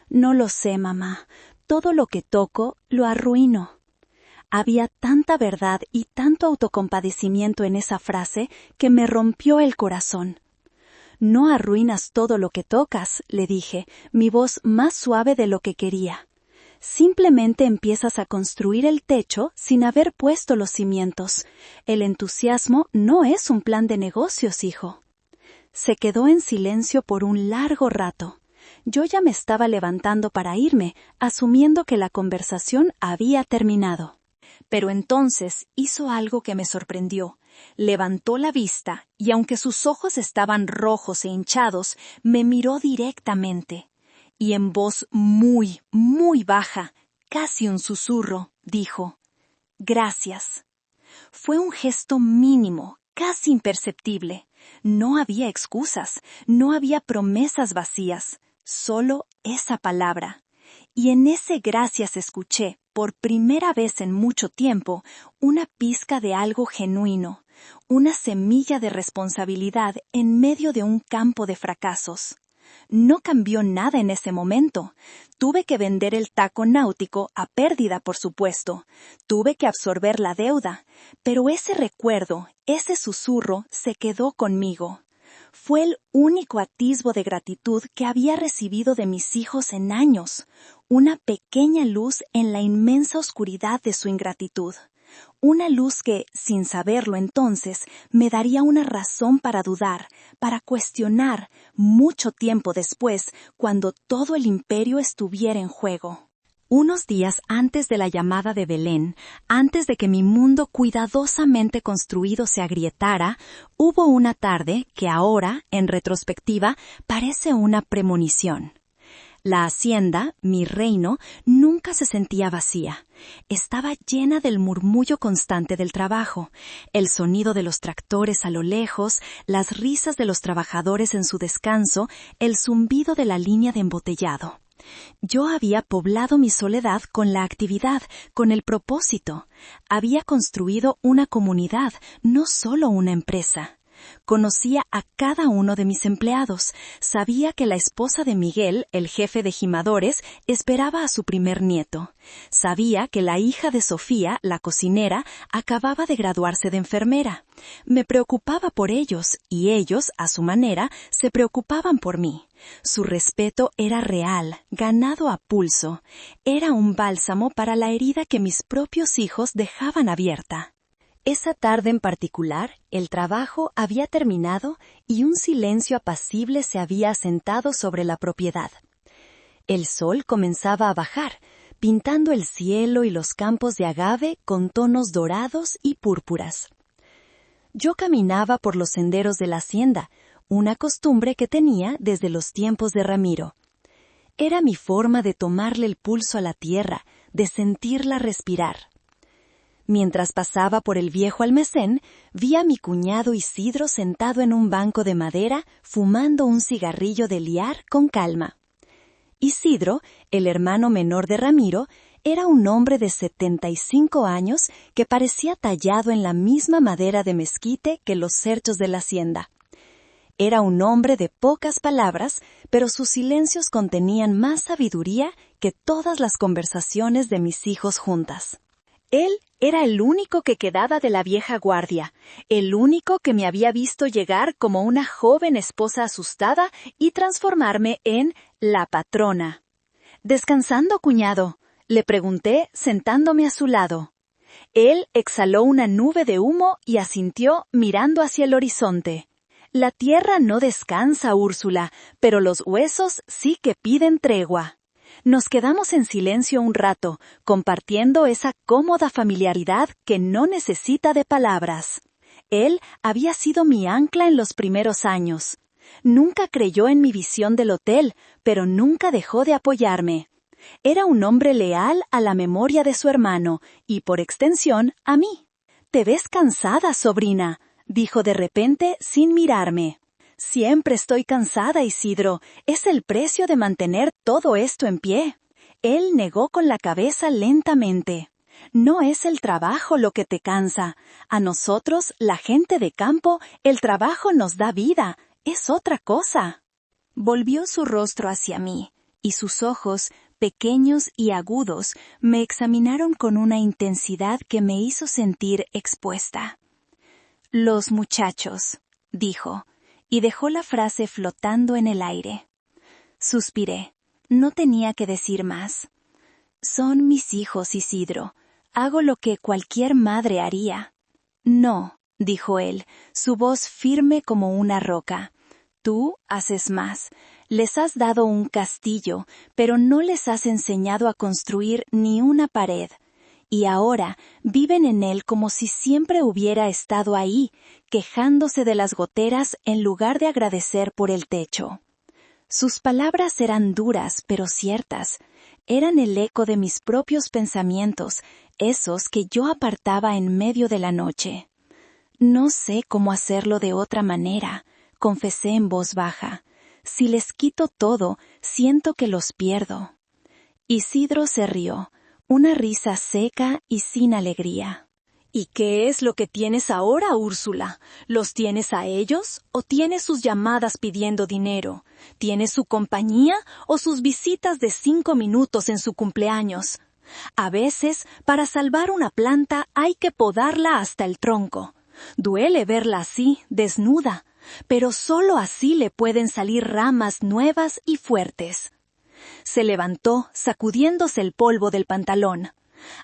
No lo sé, mamá. Todo lo que toco lo arruino. Había tanta verdad y tanto autocompadecimiento en esa frase que me rompió el corazón. No arruinas todo lo que tocas, le dije, mi voz más suave de lo que quería. Simplemente empiezas a construir el techo sin haber puesto los cimientos. El entusiasmo no es un plan de negocios, hijo. Se quedó en silencio por un largo rato. Yo ya me estaba levantando para irme, asumiendo que la conversación había terminado. Pero entonces hizo algo que me sorprendió. Levantó la vista y, aunque sus ojos estaban rojos e hinchados, me miró directamente. Y en voz muy, muy baja, casi un susurro, dijo: «Gracias». Fue un gesto mínimo, casi imperceptible. No había excusas, no había promesas vacías, solo esa palabra. Y en ese gracias escuché, por primera vez en mucho tiempo, una pizca de algo genuino, una semilla de responsabilidad en medio de un campo de fracasos. No cambió nada en ese momento. Tuve que vender el taco náutico a pérdida, por supuesto. Tuve que absorber la deuda. Pero ese recuerdo, ese susurro, se quedó conmigo. Fue el único atisbo de gratitud que había recibido de mis hijos en años. Una pequeña luz en la inmensa oscuridad de su ingratitud. Una luz que, sin saberlo entonces, me daría una razón para dudar, para cuestionar, mucho tiempo después, cuando todo el imperio estuviera en juego. Unos días antes de la llamada de Belén, antes de que mi mundo cuidadosamente construido se agrietara, hubo una tarde que ahora, en retrospectiva, parece una premonición. La hacienda, mi reino, nunca se sentía vacía. Estaba llena del murmullo constante del trabajo, el sonido de los tractores a lo lejos, las risas de los trabajadores en su descanso, el zumbido de la línea de embotellado. Yo había poblado mi soledad con la actividad, con el propósito. Había construido una comunidad, no solo una empresa. Conocía a cada uno de mis empleados. Sabía que la esposa de Miguel, el jefe de gimadores, esperaba a su primer nieto. Sabía que la hija de Sofía, la cocinera, acababa de graduarse de enfermera. Me preocupaba por ellos y ellos, a su manera, se preocupaban por mí. Su respeto era real, ganado a pulso. Era un bálsamo para la herida que mis propios hijos dejaban abierta. Esa tarde en particular, el trabajo había terminado y un silencio apacible se había asentado sobre la propiedad. El sol comenzaba a bajar, pintando el cielo y los campos de agave con tonos dorados y púrpuras. Yo caminaba por los senderos de la hacienda, una costumbre que tenía desde los tiempos de Ramiro. Era mi forma de tomarle el pulso a la tierra, de sentirla respirar. Mientras pasaba por el viejo almacén, vi a mi cuñado Isidro sentado en un banco de madera, fumando un cigarrillo de liar con calma. Isidro, el hermano menor de Ramiro, era un hombre de 75 años que parecía tallado en la misma madera de mezquite que los cerchos de la hacienda. Era un hombre de pocas palabras, pero sus silencios contenían más sabiduría que todas las conversaciones de mis hijos juntas. Él era el único que quedaba de la vieja guardia, el único que me había visto llegar como una joven esposa asustada y transformarme en la patrona. «¿Descansando, cuñado?», le pregunté sentándome a su lado. Él exhaló una nube de humo y asintió mirando hacia el horizonte. «La tierra no descansa, Úrsula, pero los huesos sí que piden tregua». Nos quedamos en silencio un rato, compartiendo esa cómoda familiaridad que no necesita de palabras. Él había sido mi ancla en los primeros años. Nunca creyó en mi visión del hotel, pero nunca dejó de apoyarme. Era un hombre leal a la memoria de su hermano y, por extensión, a mí. «Te ves cansada, sobrina», dijo de repente sin mirarme. «Siempre estoy cansada, Isidro. Es el precio de mantener todo esto en pie». Él negó con la cabeza lentamente. «No es el trabajo lo que te cansa. A nosotros, la gente de campo, el trabajo nos da vida. Es otra cosa». Volvió su rostro hacia mí, y sus ojos, pequeños y agudos, me examinaron con una intensidad que me hizo sentir expuesta. «Los muchachos», dijo, y dejó la frase flotando en el aire. Suspiré. No tenía que decir más. «Son mis hijos, Isidro. Hago lo que cualquier madre haría». «No», dijo él, su voz firme como una roca. «Tú haces más. Les has dado un castillo, pero no les has enseñado a construir ni una pared. Y ahora viven en él como si siempre hubiera estado ahí, quejándose de las goteras en lugar de agradecer por el techo». Sus palabras eran duras, pero ciertas. Eran el eco de mis propios pensamientos, esos que yo apartaba en medio de la noche. «No sé cómo hacerlo de otra manera», confesé en voz baja. «Si les quito todo, siento que los pierdo». Isidro se rió, una risa seca y sin alegría. «¿Y qué es lo que tienes ahora, Úrsula? ¿Los tienes a ellos o tienes sus llamadas pidiendo dinero? ¿Tienes su compañía o sus visitas de 5 minutos en su cumpleaños? A veces, para salvar una planta hay que podarla hasta el tronco. Duele verla así, desnuda, pero solo así le pueden salir ramas nuevas y fuertes». Se levantó, sacudiéndose el polvo del pantalón.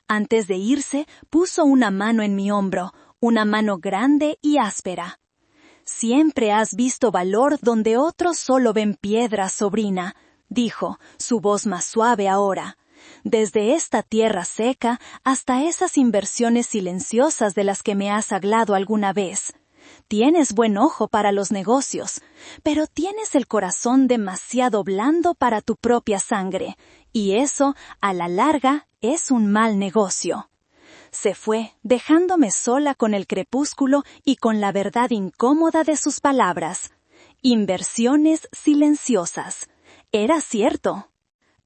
Antes de irse, puso una mano en mi hombro, una mano grande y áspera. «Siempre has visto valor donde otros solo ven piedras, sobrina», dijo, su voz más suave ahora. «Desde esta tierra seca hasta esas inversiones silenciosas de las que me has hablado alguna vez. Tienes buen ojo para los negocios, pero tienes el corazón demasiado blando para tu propia sangre, y eso, a la larga, es un mal negocio». Se fue, dejándome sola con el crepúsculo y con la verdad incómoda de sus palabras. Inversiones silenciosas. Era cierto.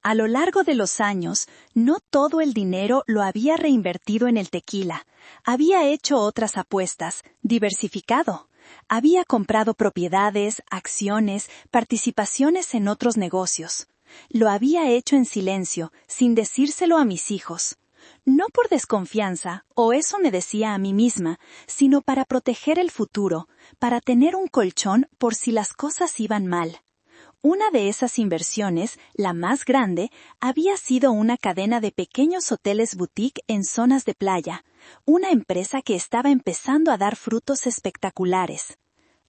A lo largo de los años, no todo el dinero lo había reinvertido en el tequila. Había hecho otras apuestas, diversificado. Había comprado propiedades, acciones, participaciones en otros negocios. Lo había hecho en silencio, sin decírselo a mis hijos. No por desconfianza, o eso me decía a mí misma, sino para proteger el futuro, para tener un colchón por si las cosas iban mal. Una de esas inversiones, la más grande, había sido una cadena de pequeños hoteles boutique en zonas de playa, una empresa que estaba empezando a dar frutos espectaculares.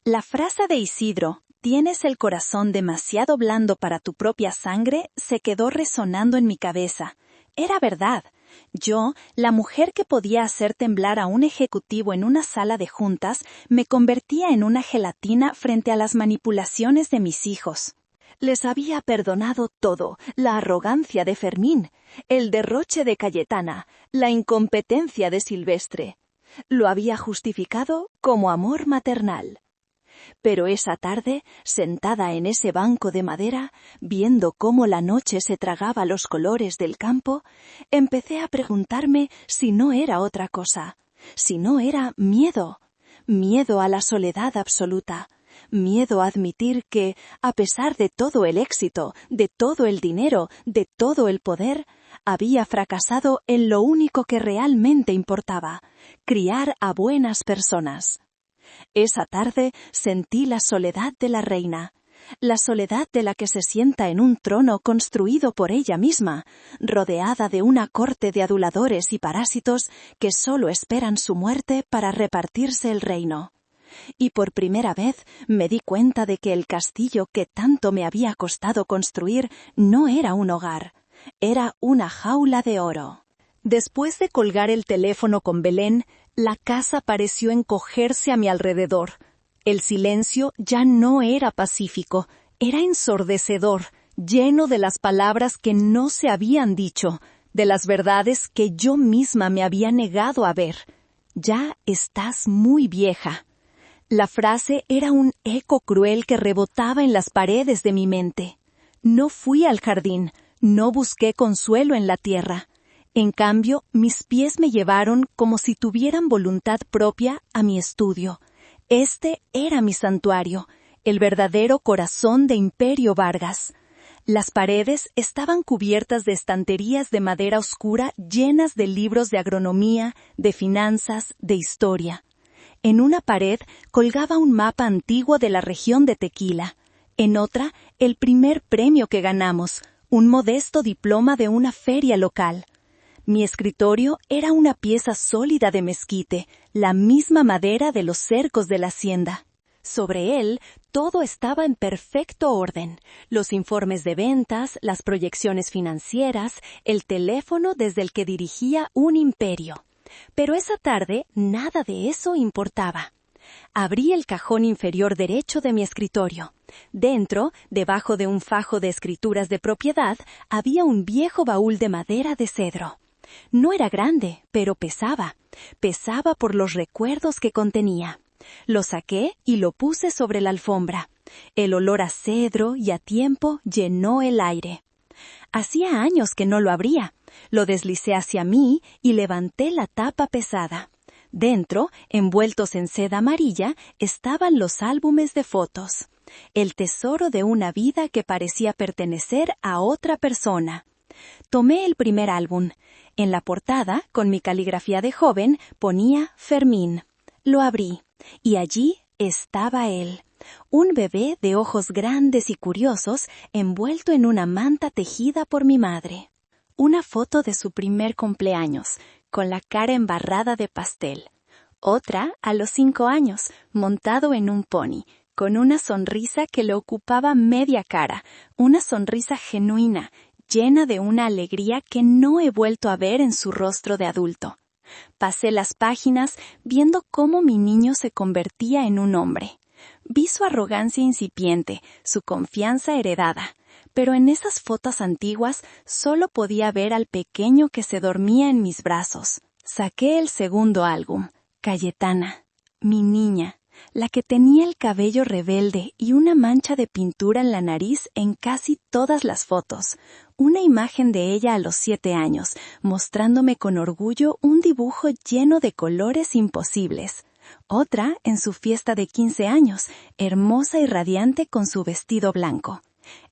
La frase de Isidro, «Tienes el corazón demasiado blando para tu propia sangre», se quedó resonando en mi cabeza. Era verdad. Yo, la mujer que podía hacer temblar a un ejecutivo en una sala de juntas, me convertía en una gelatina frente a las manipulaciones de mis hijos. Les había perdonado todo, la arrogancia de Fermín, el derroche de Cayetana, la incompetencia de Silvestre. Lo había justificado como amor maternal. Pero esa tarde, sentada en ese banco de madera, viendo cómo la noche se tragaba los colores del campo, empecé a preguntarme si no era otra cosa, si no era miedo, miedo a la soledad absoluta, miedo a admitir que, a pesar de todo el éxito, de todo el dinero, de todo el poder, había fracasado en lo único que realmente importaba: criar a buenas personas. Esa tarde sentí la soledad de la reina, la soledad de la que se sienta en un trono construido por ella misma, rodeada de una corte de aduladores y parásitos que solo esperan su muerte para repartirse el reino. Y por primera vez me di cuenta de que el castillo que tanto me había costado construir no era un hogar, era una jaula de oro. Después de colgar el teléfono con Belén, la casa pareció encogerse a mi alrededor. El silencio ya no era pacífico, era ensordecedor, lleno de las palabras que no se habían dicho, de las verdades que yo misma me había negado a ver. Ya estás muy vieja. La frase era un eco cruel que rebotaba en las paredes de mi mente. No fui al jardín, no busqué consuelo en la tierra. En cambio, mis pies me llevaron como si tuvieran voluntad propia a mi estudio. Este era mi santuario, el verdadero corazón de Imperio Vargas. Las paredes estaban cubiertas de estanterías de madera oscura llenas de libros de agronomía, de finanzas, de historia. En una pared colgaba un mapa antiguo de la región de Tequila. En otra, el primer premio que ganamos, un modesto diploma de una feria local. Mi escritorio era una pieza sólida de mezquite, la misma madera de los cercos de la hacienda. Sobre él, todo estaba en perfecto orden: los informes de ventas, las proyecciones financieras, el teléfono desde el que dirigía un imperio. Pero esa tarde nada de eso importaba. Abrí el cajón inferior derecho de mi escritorio. Dentro, debajo de un fajo de escrituras de propiedad, había un viejo baúl de madera de cedro. No era grande, pero pesaba. Pesaba por los recuerdos que contenía. Lo saqué y lo puse sobre la alfombra. El olor a cedro y a tiempo llenó el aire. Hacía años que no lo abría. Lo deslicé hacia mí y levanté la tapa pesada. Dentro, envueltos en seda amarilla, estaban los álbumes de fotos. El tesoro de una vida que parecía pertenecer a otra persona. Tomé el primer álbum. En la portada, con mi caligrafía de joven, ponía Fermín. Lo abrí, y allí estaba él. Un bebé de ojos grandes y curiosos, envuelto en una manta tejida por mi madre. Una foto de su primer cumpleaños, con la cara embarrada de pastel. Otra, a los 5 años, montado en un pony, con una sonrisa que le ocupaba media cara, una sonrisa genuina, llena de una alegría que no he vuelto a ver en su rostro de adulto. Pasé las páginas viendo cómo mi niño se convertía en un hombre. Vi su arrogancia incipiente, su confianza heredada, pero en esas fotos antiguas solo podía ver al pequeño que se dormía en mis brazos. Saqué el segundo álbum, Cayetana, mi niña, la que tenía el cabello rebelde y una mancha de pintura en la nariz en casi todas las fotos. Una imagen de ella a los 7 años, mostrándome con orgullo un dibujo lleno de colores imposibles. Otra en su fiesta de 15 años, hermosa y radiante con su vestido blanco.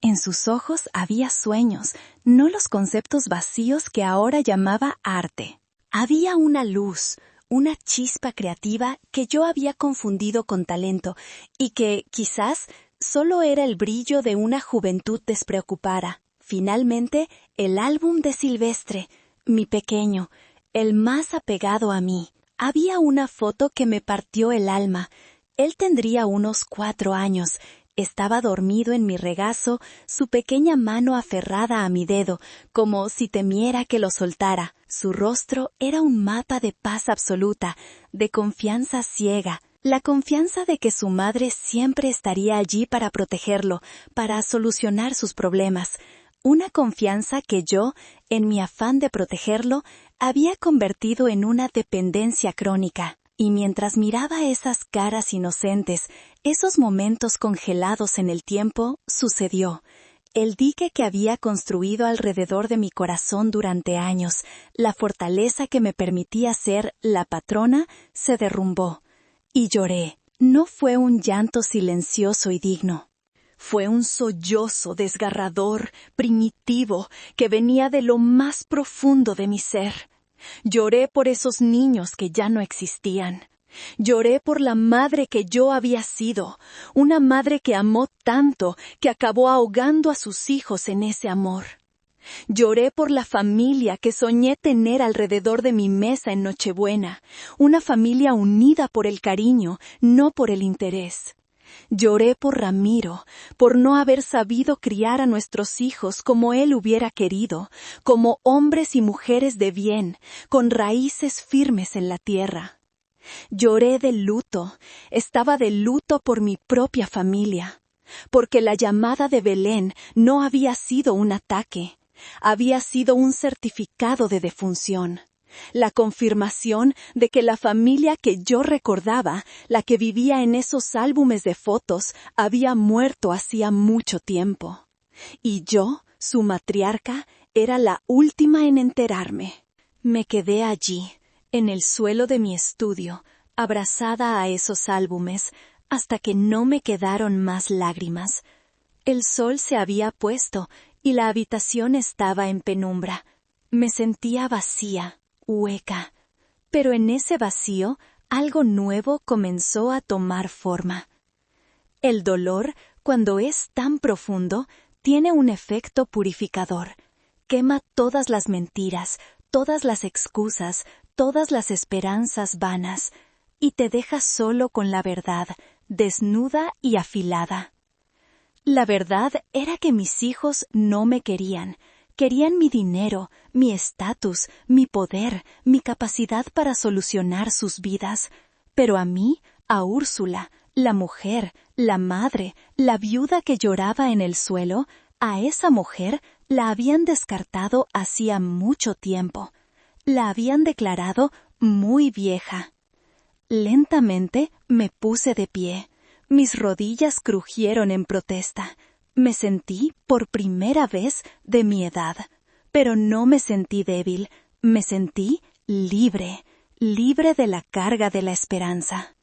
En sus ojos había sueños, no los conceptos vacíos que ahora llamaba arte. Había una luz, una chispa creativa que yo había confundido con talento y que, quizás, solo era el brillo de una juventud despreocupada. Finalmente, el álbum de Silvestre, mi pequeño, el más apegado a mí. Había una foto que me partió el alma. Él tendría unos 4 años. Estaba dormido en mi regazo, su pequeña mano aferrada a mi dedo, como si temiera que lo soltara. Su rostro era un mapa de paz absoluta, de confianza ciega, la confianza de que su madre siempre estaría allí para protegerlo, para solucionar sus problemas. Una confianza que yo, en mi afán de protegerlo, había convertido en una dependencia crónica. Y mientras miraba esas caras inocentes, esos momentos congelados en el tiempo, sucedió. El dique que había construido alrededor de mi corazón durante años, la fortaleza que me permitía ser la patrona, se derrumbó. Y lloré. No fue un llanto silencioso y digno. Fue un sollozo desgarrador, primitivo, que venía de lo más profundo de mi ser. Lloré por esos niños que ya no existían. Lloré por la madre que yo había sido, una madre que amó tanto que acabó ahogando a sus hijos en ese amor. Lloré por la familia que soñé tener alrededor de mi mesa en Nochebuena, una familia unida por el cariño, no por el interés. Lloré por Ramiro, por no haber sabido criar a nuestros hijos como él hubiera querido, como hombres y mujeres de bien, con raíces firmes en la tierra. Lloré de luto, estaba de luto por mi propia familia, porque la llamada de Belén no había sido un ataque, había sido un certificado de defunción. La confirmación de que la familia que yo recordaba, la que vivía en esos álbumes de fotos, había muerto hacía mucho tiempo. Y yo, su matriarca, era la última en enterarme. Me quedé allí, en el suelo de mi estudio, abrazada a esos álbumes, hasta que no me quedaron más lágrimas. El sol se había puesto y la habitación estaba en penumbra. Me sentía vacía, hueca, pero en ese vacío algo nuevo comenzó a tomar forma. El dolor, cuando es tan profundo, tiene un efecto purificador. Quema todas las mentiras, todas las excusas, todas las esperanzas vanas, y te deja solo con la verdad, desnuda y afilada. La verdad era que mis hijos no me querían. Querían mi dinero, mi estatus, mi poder, mi capacidad para solucionar sus vidas. Pero a mí, a Úrsula, la mujer, la madre, la viuda que lloraba en el suelo, a esa mujer la habían descartado hacía mucho tiempo. La habían declarado muy vieja. Lentamente me puse de pie. Mis rodillas crujieron en protesta. Me sentí, por primera vez, de mi edad. Pero no me sentí débil. Me sentí libre. Libre de la carga de la esperanza.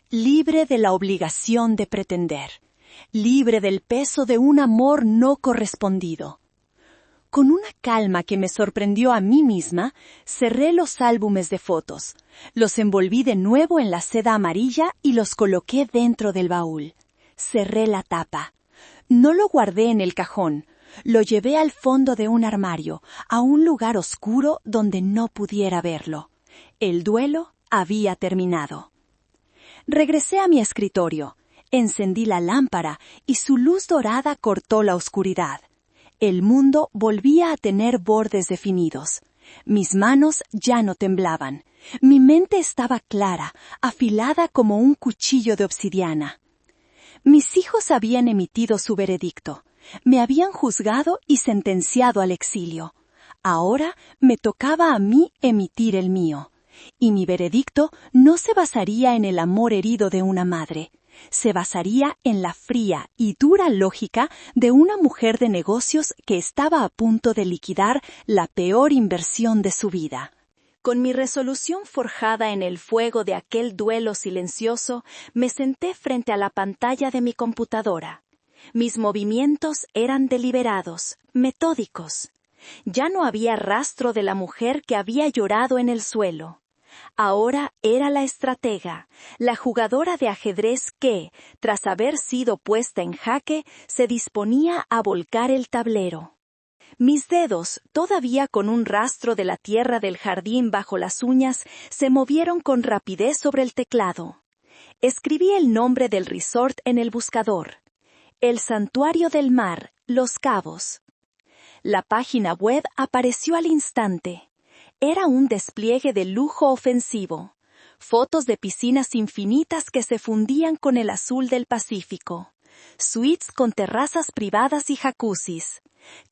Libre de la obligación de pretender. Libre del peso de un amor no correspondido. Con una calma que me sorprendió a mí misma, cerré los álbumes de fotos. Los envolví de nuevo en la seda amarilla y los coloqué dentro del baúl. Cerré la tapa. No lo guardé en el cajón. Lo llevé al fondo de un armario, a un lugar oscuro donde no pudiera verlo. El duelo había terminado. Regresé a mi escritorio. Encendí la lámpara y su luz dorada cortó la oscuridad. El mundo volvía a tener bordes definidos. Mis manos ya no temblaban. Mi mente estaba clara, afilada como un cuchillo de obsidiana. Mis hijos habían emitido su veredicto. Me habían juzgado y sentenciado al exilio. Ahora me tocaba a mí emitir el mío. Y mi veredicto no se basaría en el amor herido de una madre. Se basaría en la fría y dura lógica de una mujer de negocios que estaba a punto de liquidar la peor inversión de su vida. Con mi resolución forjada en el fuego de aquel duelo silencioso, me senté frente a la pantalla de mi computadora. Mis movimientos eran deliberados, metódicos. Ya no había rastro de la mujer que había llorado en el suelo. Ahora era la estratega, la jugadora de ajedrez que, tras haber sido puesta en jaque, se disponía a volcar el tablero. Mis dedos, todavía con un rastro de la tierra del jardín bajo las uñas, se movieron con rapidez sobre el teclado. Escribí el nombre del resort en el buscador. El Santuario del Mar, Los Cabos. La página web apareció al instante. Era un despliegue de lujo ofensivo. Fotos de piscinas infinitas que se fundían con el azul del Pacífico. Suites con terrazas privadas y jacuzzis.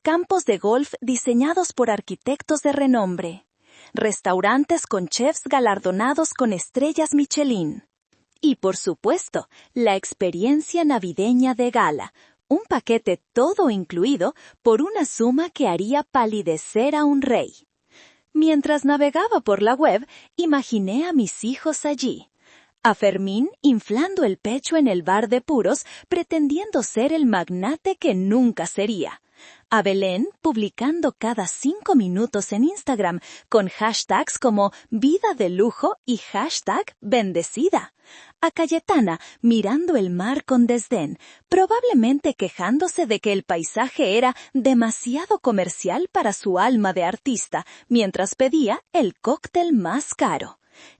Campos de golf diseñados por arquitectos de renombre. Restaurantes con chefs galardonados con estrellas Michelin. Y, por supuesto, la experiencia navideña de gala. Un paquete todo incluido por una suma que haría palidecer a un rey. Mientras navegaba por la web, imaginé a mis hijos allí. A Fermín inflando el pecho en el bar de puros, pretendiendo ser el magnate que nunca sería. A Belén publicando cada 5 minutos en Instagram con hashtags como vida de lujo y hashtag bendecida. A Cayetana mirando el mar con desdén, probablemente quejándose de que el paisaje era demasiado comercial para su alma de artista, mientras pedía el cóctel más caro.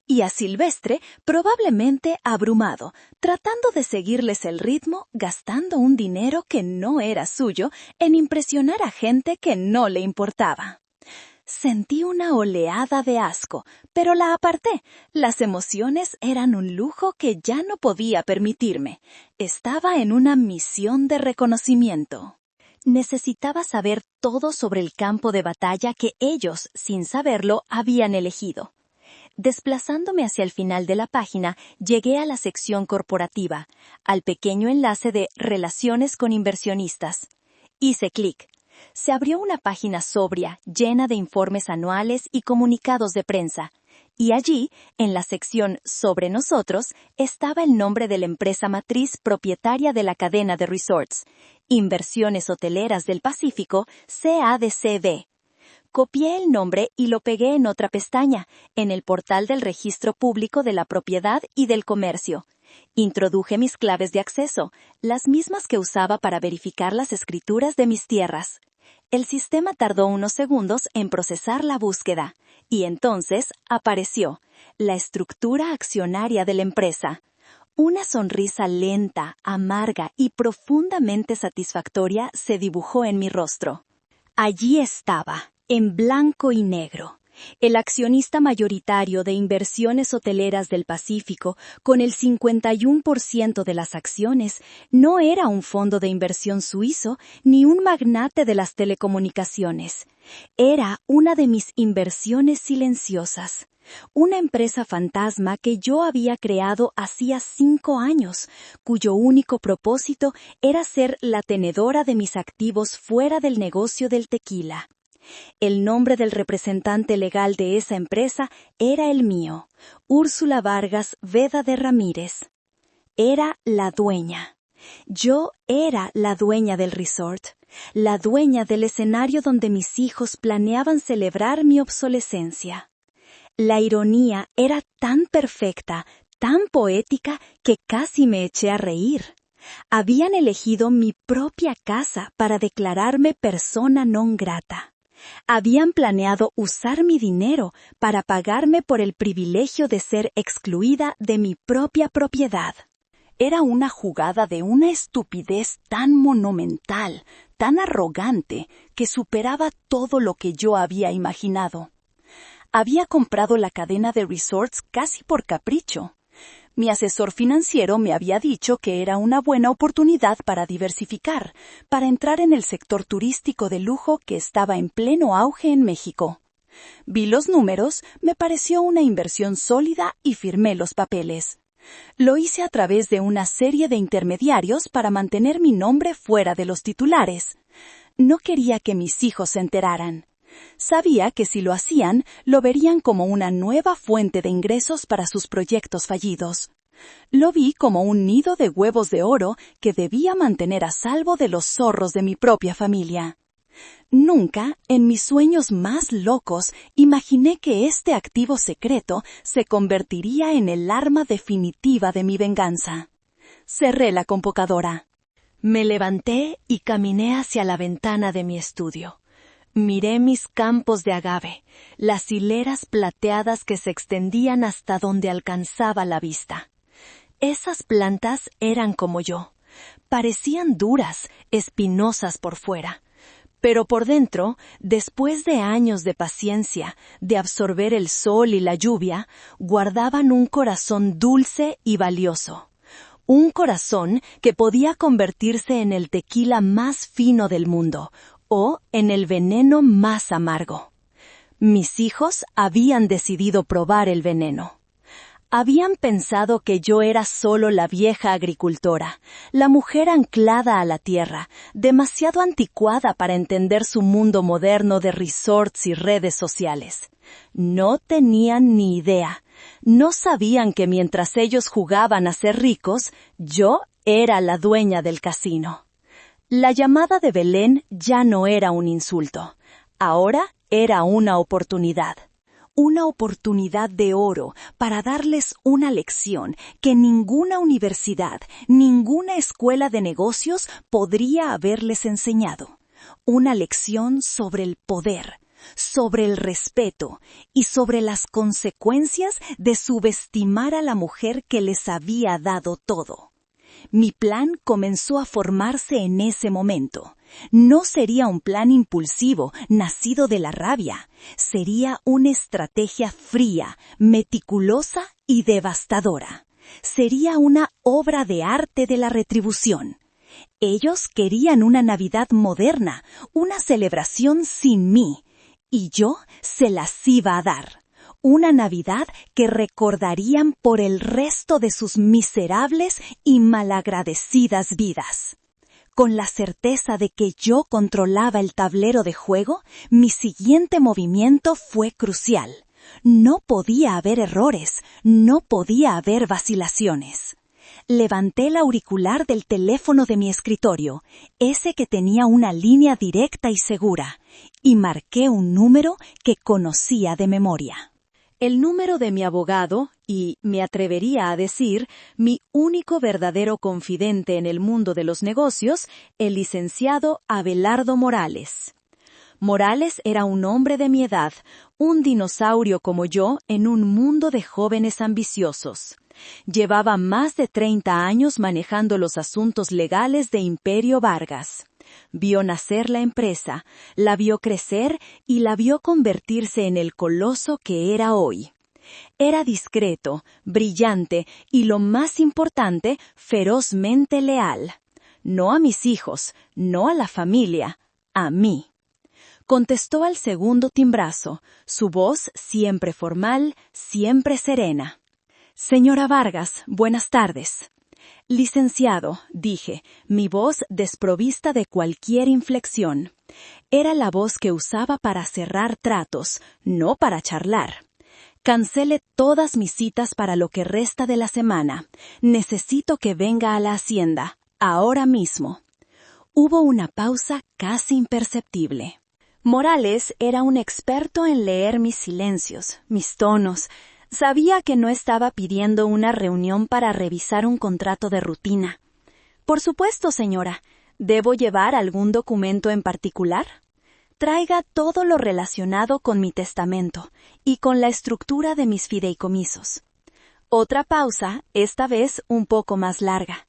Y a Silvestre, probablemente abrumado, tratando de seguirles el ritmo, gastando un dinero que no era suyo en impresionar a gente que no le importaba. Sentí una oleada de asco, pero la aparté. Las emociones eran un lujo que ya no podía permitirme. Estaba en una misión de reconocimiento. Necesitaba saber todo sobre el campo de batalla que ellos, sin saberlo, habían elegido. Desplazándome hacia el final de la página, llegué a la sección corporativa, al pequeño enlace de Relaciones con inversionistas. Hice clic. Se abrió una página sobria, llena de informes anuales y comunicados de prensa, y allí, en la sección Sobre nosotros, estaba el nombre de la empresa matriz propietaria de la cadena de resorts, Inversiones Hoteleras del Pacífico, CADCB. Copié el nombre y lo pegué en otra pestaña, en el portal del Registro Público de la Propiedad y del Comercio. Introduje mis claves de acceso, las mismas que usaba para verificar las escrituras de mis tierras. El sistema tardó unos segundos en procesar la búsqueda, y entonces apareció la estructura accionaria de la empresa. Una sonrisa lenta, amarga y profundamente satisfactoria se dibujó en mi rostro. Allí estaba, en blanco y negro, el accionista mayoritario de Inversiones Hoteleras del Pacífico, con el 51% de las acciones, no era un fondo de inversión suizo ni un magnate de las telecomunicaciones. Era una de mis inversiones silenciosas. Una empresa fantasma que yo había creado hacía 5 años, cuyo único propósito era ser la tenedora de mis activos fuera del negocio del tequila. El nombre del representante legal de esa empresa era el mío, Úrsula Vargas Veda de Ramírez. Era la dueña. Yo era la dueña del resort, la dueña del escenario donde mis hijos planeaban celebrar mi obsolescencia. La ironía era tan perfecta, tan poética, que casi me eché a reír. Habían elegido mi propia casa para declararme persona non grata. Habían planeado usar mi dinero para pagarme por el privilegio de ser excluida de mi propia propiedad. Era una jugada de una estupidez tan monumental, tan arrogante, que superaba todo lo que yo había imaginado. Había comprado la cadena de resorts casi por capricho. Mi asesor financiero me había dicho que era una buena oportunidad para diversificar, para entrar en el sector turístico de lujo que estaba en pleno auge en México. Vi los números, me pareció una inversión sólida y firmé los papeles. Lo hice a través de una serie de intermediarios para mantener mi nombre fuera de los titulares. No quería que mis hijos se enteraran. Sabía que si lo hacían, lo verían como una nueva fuente de ingresos para sus proyectos fallidos. Lo vi como un nido de huevos de oro que debía mantener a salvo de los zorros de mi propia familia. Nunca, en mis sueños más locos, imaginé que este activo secreto se convertiría en el arma definitiva de mi venganza. Cerré la computadora. Me levanté y caminé hacia la ventana de mi estudio. Miré mis campos de agave, las hileras plateadas que se extendían hasta donde alcanzaba la vista. Esas plantas eran como yo. Parecían duras, espinosas por fuera. Pero por dentro, después de años de paciencia, de absorber el sol y la lluvia, guardaban un corazón dulce y valioso. Un corazón que podía convertirse en el tequila más fino del mundo, o en el veneno más amargo. Mis hijos habían decidido probar el veneno. Habían pensado que yo era solo la vieja agricultora, la mujer anclada a la tierra, demasiado anticuada para entender su mundo moderno de resorts y redes sociales. No tenían ni idea. No sabían que mientras ellos jugaban a ser ricos, yo era la dueña del casino. La llamada de Belén ya no era un insulto. Ahora era una oportunidad. Una oportunidad de oro para darles una lección que ninguna universidad, ninguna escuela de negocios podría haberles enseñado. Una lección sobre el poder, sobre el respeto y sobre las consecuencias de subestimar a la mujer que les había dado todo. Mi plan comenzó a formarse en ese momento. No sería un plan impulsivo, nacido de la rabia. Sería una estrategia fría, meticulosa y devastadora. Sería una obra de arte de la retribución. Ellos querían una Navidad moderna, una celebración sin mí, y yo se las iba a dar. Una Navidad que recordarían por el resto de sus miserables y malagradecidas vidas. Con la certeza de que yo controlaba el tablero de juego, mi siguiente movimiento fue crucial. No podía haber errores, no podía haber vacilaciones. Levanté el auricular del teléfono de mi escritorio, ese que tenía una línea directa y segura, y marqué un número que conocía de memoria. El número de mi abogado y, me atrevería a decir, mi único verdadero confidente en el mundo de los negocios, el licenciado Abelardo Morales. Morales era un hombre de mi edad, un dinosaurio como yo en un mundo de jóvenes ambiciosos. Llevaba más de 30 años manejando los asuntos legales de Imperio Vargas. Vio nacer la empresa, la vio crecer y la vio convertirse en el coloso que era hoy. Era discreto, brillante y, lo más importante, ferozmente leal. No a mis hijos, no a la familia, a mí. Contestó al segundo timbrazo, su voz siempre formal, siempre serena. Señora Vargas, buenas tardes. Licenciado, dije, mi voz desprovista de cualquier inflexión. Era la voz que usaba para cerrar tratos, no para charlar. Cancele todas mis citas para lo que resta de la semana. Necesito que venga a la hacienda, ahora mismo. Hubo una pausa casi imperceptible. Morales era un experto en leer mis silencios, mis tonos. Sabía que no estaba pidiendo una reunión para revisar un contrato de rutina. Por supuesto, señora. ¿Debo llevar algún documento en particular? Traiga todo lo relacionado con mi testamento y con la estructura de mis fideicomisos. Otra pausa, esta vez un poco más larga.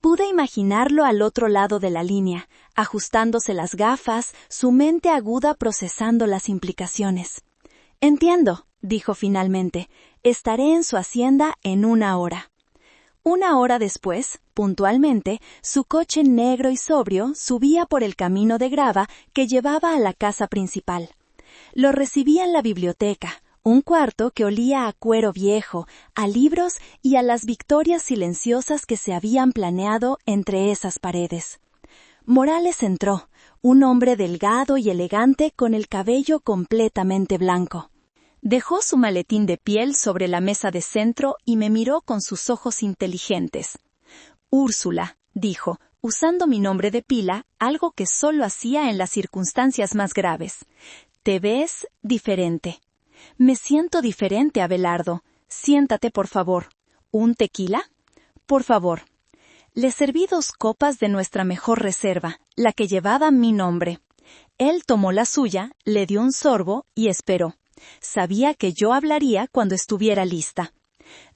Pude imaginarlo al otro lado de la línea, ajustándose las gafas, su mente aguda procesando las implicaciones. Entiendo, dijo finalmente. Estaré en su hacienda en 1 hora. 1 hora después, puntualmente, su coche negro y sobrio subía por el camino de grava que llevaba a la casa principal. Lo recibía en la biblioteca, un cuarto que olía a cuero viejo, a libros y a las victorias silenciosas que se habían planeado entre esas paredes. Morales entró, un hombre delgado y elegante con el cabello completamente blanco. Dejó su maletín de piel sobre la mesa de centro y me miró con sus ojos inteligentes. Úrsula, dijo, usando mi nombre de pila, algo que solo hacía en las circunstancias más graves. Te ves diferente. Me siento diferente, Abelardo. Siéntate, por favor. ¿Un tequila? Por favor. Le serví 2 copas de nuestra mejor reserva, la que llevaba mi nombre. Él tomó la suya, le dio un sorbo y esperó. Sabía que yo hablaría cuando estuviera lista.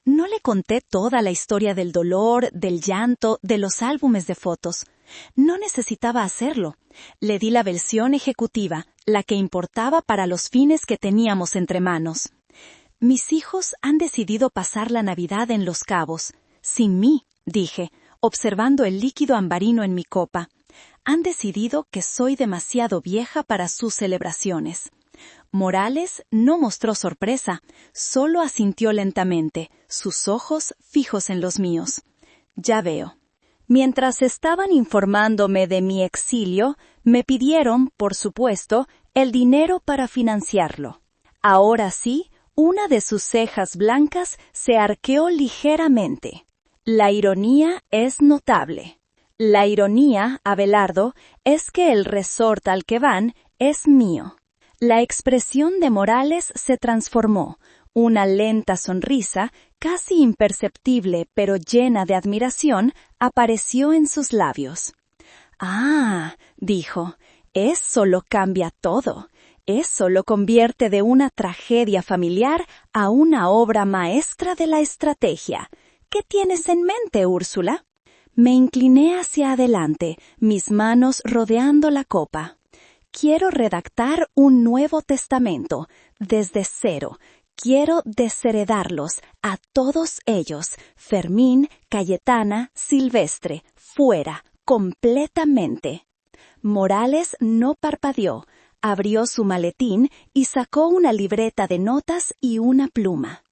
No le conté toda la historia del dolor, del llanto, de los álbumes de fotos. No necesitaba hacerlo. Le di la versión ejecutiva, la que importaba para los fines que teníamos entre manos. Mis hijos han decidido pasar la Navidad en Los Cabos. Sin mí, dije, observando el líquido ambarino en mi copa. Han decidido que soy demasiado vieja para sus celebraciones. Morales no mostró sorpresa, solo asintió lentamente, sus ojos fijos en los míos. Ya veo. Mientras estaban informándome de mi exilio, me pidieron, por supuesto, el dinero para financiarlo. Ahora sí, una de sus cejas blancas se arqueó ligeramente. La ironía es notable. La ironía, Abelardo, es que el resort al que van es mío. La expresión de Morales se transformó. Una lenta sonrisa, casi imperceptible pero llena de admiración, apareció en sus labios. «Ah», dijo, «eso lo cambia todo. Eso lo convierte de una tragedia familiar a una obra maestra de la estrategia. ¿Qué tienes en mente, Úrsula?» Me incliné hacia adelante, mis manos rodeando la copa. Quiero redactar un Nuevo Testamento, desde cero. Quiero desheredarlos, a todos ellos, Fermín, Cayetana, Silvestre, fuera, completamente. Morales no parpadeó, abrió su maletín y sacó una libreta de notas y una pluma.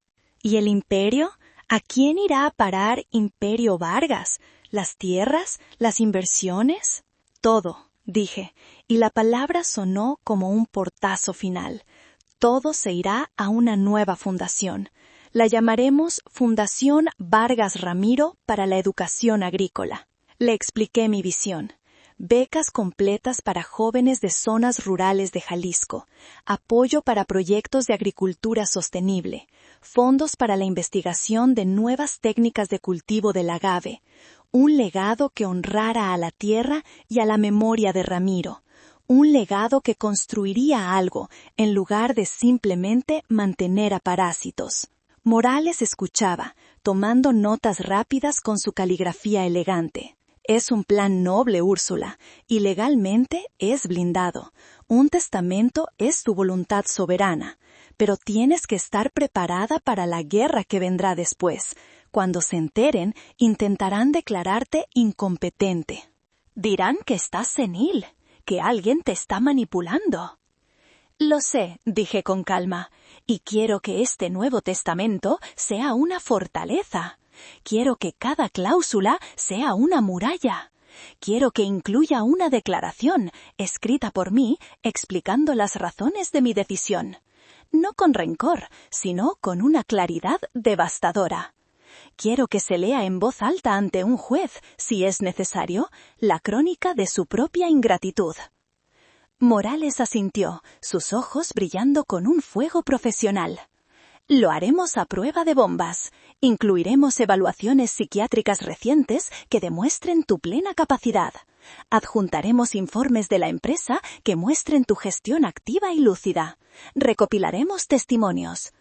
¿Y el imperio? ¿A quién irá a parar Imperio Vargas? ¿Las tierras? ¿Las inversiones? Todo, dije, y la palabra sonó como un portazo final. Todo se irá a una nueva fundación. La llamaremos Fundación Vargas Ramiro para la Educación Agrícola. Le expliqué mi visión. Becas completas para jóvenes de zonas rurales de Jalisco, apoyo para proyectos de agricultura sostenible, fondos para la investigación de nuevas técnicas de cultivo del agave, un legado que honrara a la tierra y a la memoria de Ramiro, un legado que construiría algo en lugar de simplemente mantener a parásitos. Morales escuchaba, tomando notas rápidas con su caligrafía elegante. Es un plan noble, Úrsula, y legalmente es blindado. Un testamento es tu voluntad soberana, pero tienes que estar preparada para la guerra que vendrá después. Cuando se enteren, intentarán declararte incompetente. Dirán que estás senil, que alguien te está manipulando. Lo sé, dije con calma, y quiero que este Nuevo Testamento sea una fortaleza. Quiero que cada cláusula sea una muralla. Quiero que incluya una declaración, escrita por mí, explicando las razones de mi decisión. No con rencor, sino con una claridad devastadora. Quiero que se lea en voz alta ante un juez, si es necesario, la crónica de su propia ingratitud. Morales asintió, sus ojos brillando con un fuego profesional. Lo haremos a prueba de bombas. Incluiremos evaluaciones psiquiátricas recientes que demuestren tu plena capacidad. Adjuntaremos informes de la empresa que muestren tu gestión activa y lúcida. Recopilaremos testimonios.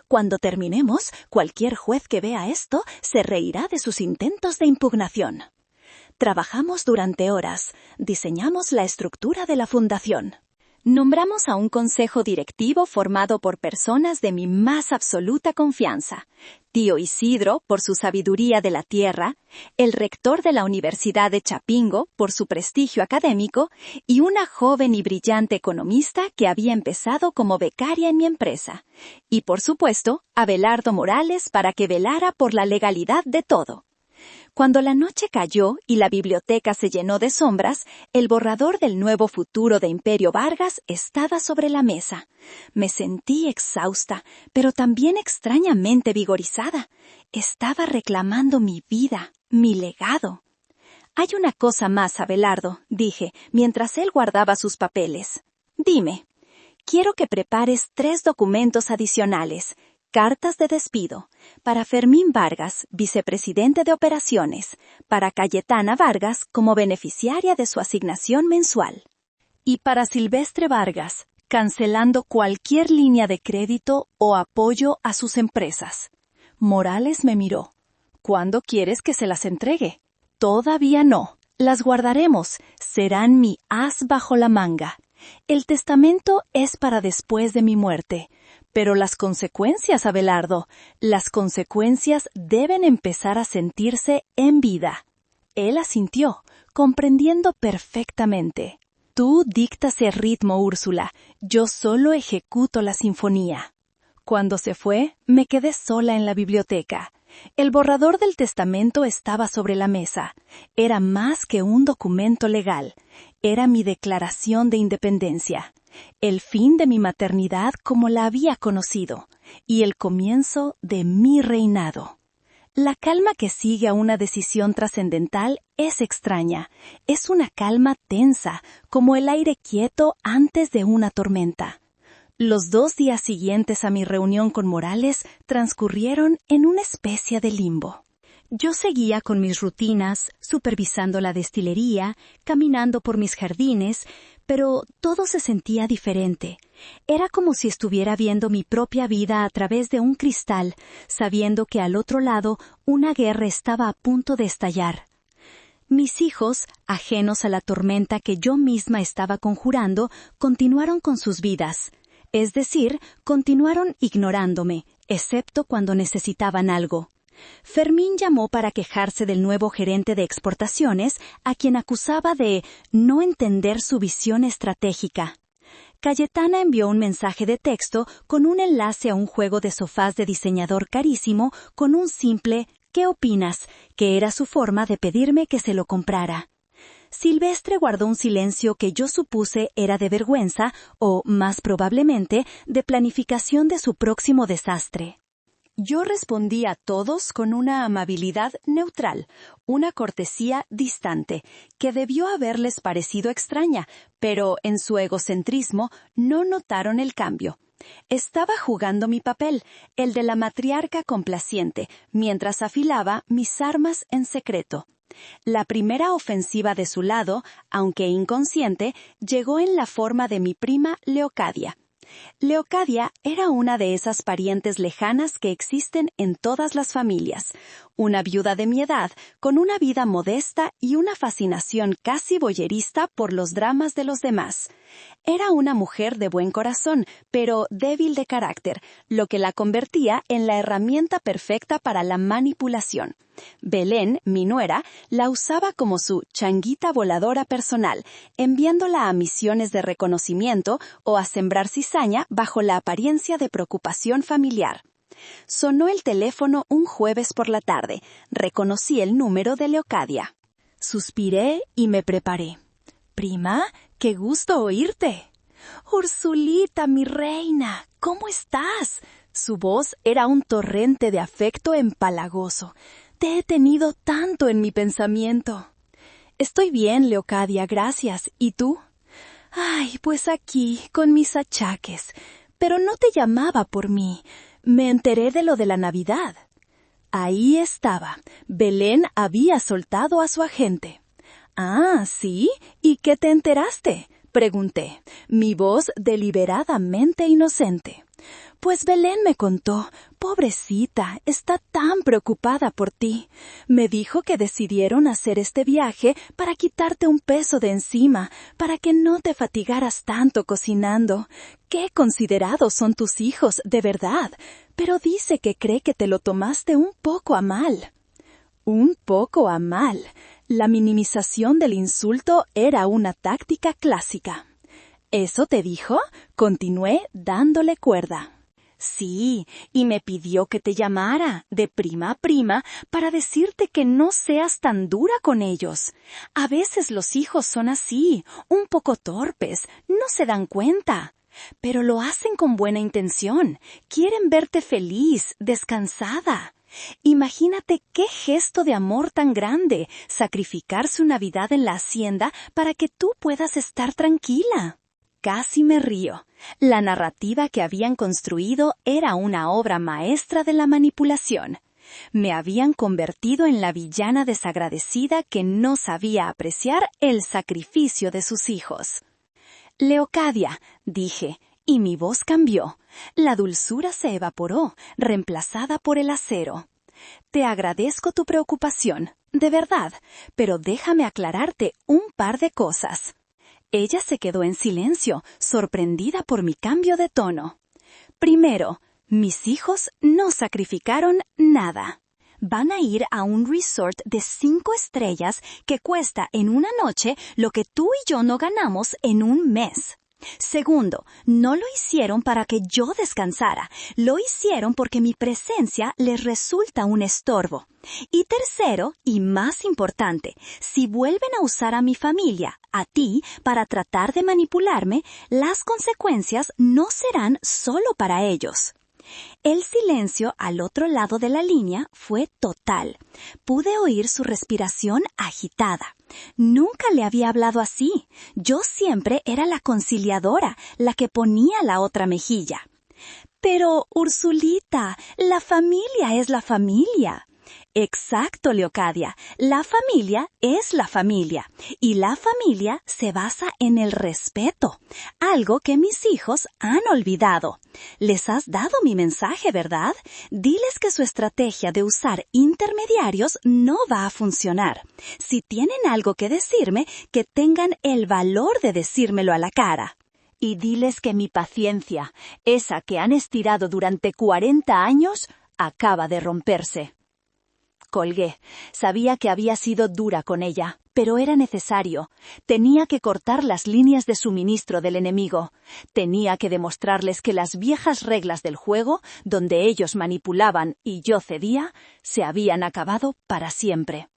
Cuando terminemos, cualquier juez que vea esto se reirá de sus intentos de impugnación. Trabajamos durante horas. Diseñamos la estructura de la fundación. Nombramos a un consejo directivo formado por personas de mi más absoluta confianza. Tío Isidro, por su sabiduría de la tierra, el rector de la Universidad de Chapingo, por su prestigio académico, y una joven y brillante economista que había empezado como becaria en mi empresa. Y, por supuesto, Abelardo Morales para que velara por la legalidad de todo. Cuando la noche cayó y la biblioteca se llenó de sombras, el borrador del nuevo futuro de Imperio Vargas estaba sobre la mesa. Me sentí exhausta, pero también extrañamente vigorizada. Estaba reclamando mi vida, mi legado. Hay una cosa más, Abelardo, dije, mientras él guardaba sus papeles. Dime, quiero que prepares 3 documentos adicionales. Cartas de despido, para Fermín Vargas, vicepresidente de operaciones, para Cayetana Vargas como beneficiaria de su asignación mensual. Y para Silvestre Vargas, cancelando cualquier línea de crédito o apoyo a sus empresas. Morales me miró. ¿Cuándo quieres que se las entregue? Todavía no. Las guardaremos. Serán mi as bajo la manga. El testamento es para después de mi muerte. Pero las consecuencias, Abelardo, las consecuencias deben empezar a sentirse en vida. Él asintió, comprendiendo perfectamente. Tú dictas el ritmo, Úrsula. Yo solo ejecuto la sinfonía. Cuando se fue, me quedé sola en la biblioteca. El borrador del testamento estaba sobre la mesa. Era más que un documento legal. Era mi declaración de independencia. El fin de mi maternidad como la había conocido. Y el comienzo de mi reinado. La calma que sigue a una decisión trascendental es extraña. Es una calma tensa, como el aire quieto antes de una tormenta. Los 2 días siguientes a mi reunión con Morales transcurrieron en una especie de limbo. Yo seguía con mis rutinas, supervisando la destilería, caminando por mis jardines, pero todo se sentía diferente. Era como si estuviera viendo mi propia vida a través de un cristal, sabiendo que al otro lado una guerra estaba a punto de estallar. Mis hijos, ajenos a la tormenta que yo misma estaba conjurando, continuaron con sus vidas. Es decir, continuaron ignorándome, excepto cuando necesitaban algo. Fermín llamó para quejarse del nuevo gerente de exportaciones, a quien acusaba de no entender su visión estratégica. Cayetana envió un mensaje de texto con un enlace a un juego de sofás de diseñador carísimo con un simple «¿Qué opinas?», que era su forma de pedirme que se lo comprara. Silvestre guardó un silencio que yo supuse era de vergüenza o, más probablemente, de planificación de su próximo desastre. Yo respondí a todos con una amabilidad neutral, una cortesía distante, que debió haberles parecido extraña, pero en su egocentrismo no notaron el cambio. Estaba jugando mi papel, el de la matriarca complaciente, mientras afilaba mis armas en secreto. La primera ofensiva de su lado, aunque inconsciente, llegó en la forma de mi prima Leocadia. Leocadia era una de esas parientes lejanas que existen en todas las familias, una viuda de mi edad, con una vida modesta y una fascinación casi voyerista por los dramas de los demás. Era una mujer de buen corazón, pero débil de carácter, lo que la convertía en la herramienta perfecta para la manipulación. Belén, mi nuera, la usaba como su changuita voladora personal, enviándola a misiones de reconocimiento o a sembrar cizaña bajo la apariencia de preocupación familiar. Sonó el teléfono un jueves por la tarde. Reconocí el número de Leocadia. Suspiré y me preparé. «Prima, qué gusto oírte». «Ursulita, mi reina, ¿cómo estás?». Su voz era un torrente de afecto empalagoso. «Te he tenido tanto en mi pensamiento». «Estoy bien, Leocadia, gracias. ¿Y tú?». «Ay, pues aquí, con mis achaques. Pero no te llamaba por mí. Me enteré de lo de la Navidad». Ahí estaba. Belén había soltado a su agente. «Ah, ¿sí? ¿Y qué te enteraste?», pregunté, mi voz deliberadamente inocente. «Pues Belén me contó. Pobrecita, está tan preocupada por ti. Me dijo que decidieron hacer este viaje para quitarte un peso de encima, para que no te fatigaras tanto cocinando. Qué considerados son tus hijos, de verdad. Pero dice que cree que te lo tomaste un poco a mal». Un poco a mal. La minimización del insulto era una táctica clásica. «¿Eso te dijo?», continué dándole cuerda. «Sí, y me pidió que te llamara, de prima a prima, para decirte que no seas tan dura con ellos. A veces los hijos son así, un poco torpes, no se dan cuenta. Pero lo hacen con buena intención, quieren verte feliz, descansada. Imagínate qué gesto de amor tan grande, sacrificar su Navidad en la hacienda para que tú puedas estar tranquila». Casi me río. La narrativa que habían construido era una obra maestra de la manipulación. Me habían convertido en la villana desagradecida que no sabía apreciar el sacrificio de sus hijos. «Leocadia», dije, y mi voz cambió. La dulzura se evaporó, reemplazada por el acero. «Te agradezco tu preocupación, de verdad, pero déjame aclararte un par de cosas». Ella se quedó en silencio, sorprendida por mi cambio de tono. «Primero, mis hijos no sacrificaron nada». Van a ir a un resort de 5 estrellas que cuesta en una noche lo que tú y yo no ganamos en un mes. Segundo, no lo hicieron para que yo descansara, lo hicieron porque mi presencia les resulta un estorbo. Y tercero, y más importante, si vuelven a usar a mi familia, a ti, para tratar de manipularme, las consecuencias no serán solo para ellos. El silencio al otro lado de la línea fue total. Pude oír su respiración agitada. Nunca le había hablado así. Yo siempre era la conciliadora, la que ponía la otra mejilla. Pero, Ursulita, la familia es la familia. Exacto, Leocadia. La familia es la familia. Y la familia se basa en el respeto. Algo que mis hijos han olvidado. Les has dado mi mensaje, ¿verdad? Diles que su estrategia de usar intermediarios no va a funcionar. Si tienen algo que decirme, que tengan el valor de decírmelo a la cara. Y diles que mi paciencia, esa que han estirado durante 40 años, acaba de romperse. Colgué. Sabía que había sido dura con ella, pero era necesario. Tenía que cortar las líneas de suministro del enemigo. Tenía que demostrarles que las viejas reglas del juego, donde ellos manipulaban y yo cedía, se habían acabado para siempre.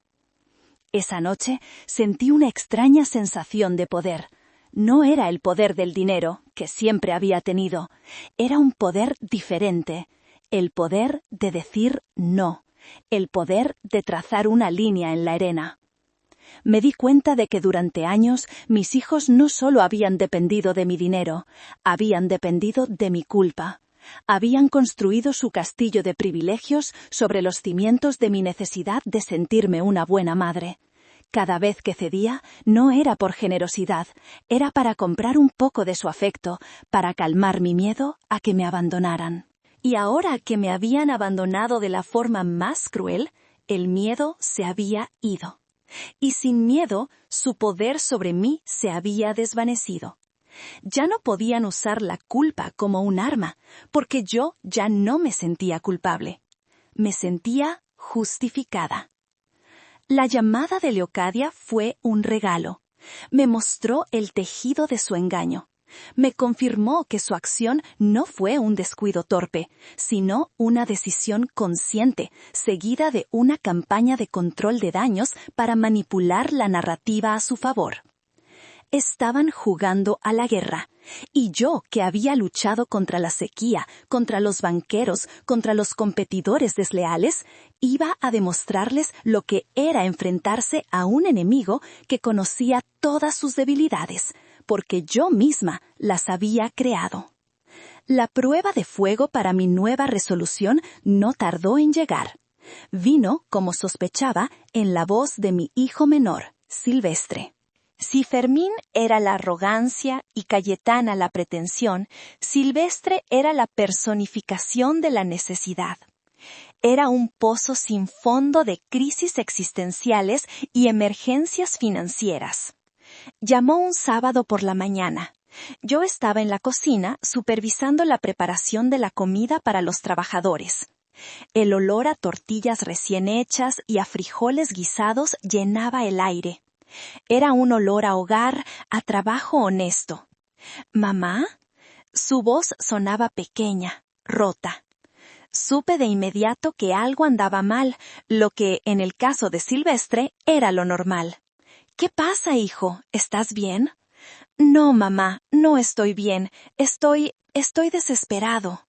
Esa noche sentí una extraña sensación de poder. No era el poder del dinero, que siempre había tenido. Era un poder diferente. El poder de decir no. El poder de trazar una línea en la arena. Me di cuenta de que durante años mis hijos no solo habían dependido de mi dinero, habían dependido de mi culpa. Habían construido su castillo de privilegios sobre los cimientos de mi necesidad de sentirme una buena madre. Cada vez que cedía, no era por generosidad, era para comprar un poco de su afecto, para calmar mi miedo a que me abandonaran. Y ahora que me habían abandonado de la forma más cruel, el miedo se había ido. Y sin miedo, su poder sobre mí se había desvanecido. Ya no podían usar la culpa como un arma, porque yo ya no me sentía culpable. Me sentía justificada. La llamada de Leocadia fue un regalo. Me mostró el tejido de su engaño. Me confirmó que su acción no fue un descuido torpe, sino una decisión consciente, seguida de una campaña de control de daños para manipular la narrativa a su favor. Estaban jugando a la guerra, y yo, que había luchado contra la sequía, contra los banqueros, contra los competidores desleales, iba a demostrarles lo que era enfrentarse a un enemigo que conocía todas sus debilidades, porque yo misma las había creado. La prueba de fuego para mi nueva resolución no tardó en llegar. Vino, como sospechaba, en la voz de mi hijo menor, Silvestre. Si Fermín era la arrogancia y Cayetana la pretensión, Silvestre era la personificación de la necesidad. Era un pozo sin fondo de crisis existenciales y emergencias financieras. Llamó un sábado por la mañana. Yo estaba en la cocina supervisando la preparación de la comida para los trabajadores. El olor a tortillas recién hechas y a frijoles guisados llenaba el aire. Era un olor a hogar, a trabajo honesto. ¿Mamá? Su voz sonaba pequeña, rota. Supe de inmediato que algo andaba mal, lo que, en el caso de Silvestre, era lo normal. ¿Qué pasa, hijo? ¿Estás bien? No, mamá, no estoy bien. Estoy desesperado.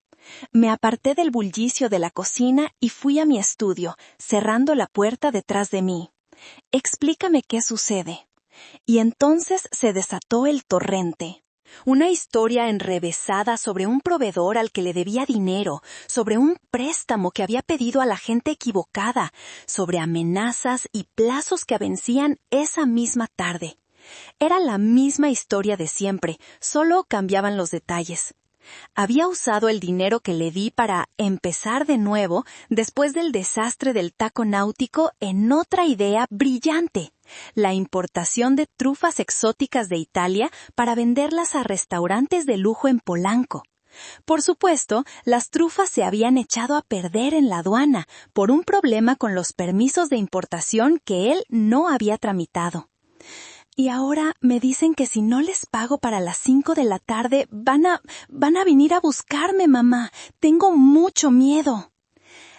Me aparté del bullicio de la cocina y fui a mi estudio, cerrando la puerta detrás de mí. Explícame qué sucede. Y entonces se desató el torrente. Una historia enrevesada sobre un proveedor al que le debía dinero, sobre un préstamo que había pedido a la gente equivocada, sobre amenazas y plazos que vencían esa misma tarde. Era la misma historia de siempre, solo cambiaban los detalles. Había usado el dinero que le di para empezar de nuevo después del desastre del taco náutico en otra idea brillante, la importación de trufas exóticas de Italia para venderlas a restaurantes de lujo en Polanco. Por supuesto, las trufas se habían echado a perder en la aduana por un problema con los permisos de importación que él no había tramitado. Y ahora me dicen que si no les pago para las 5 de la tarde, van a venir a buscarme, mamá. Tengo mucho miedo.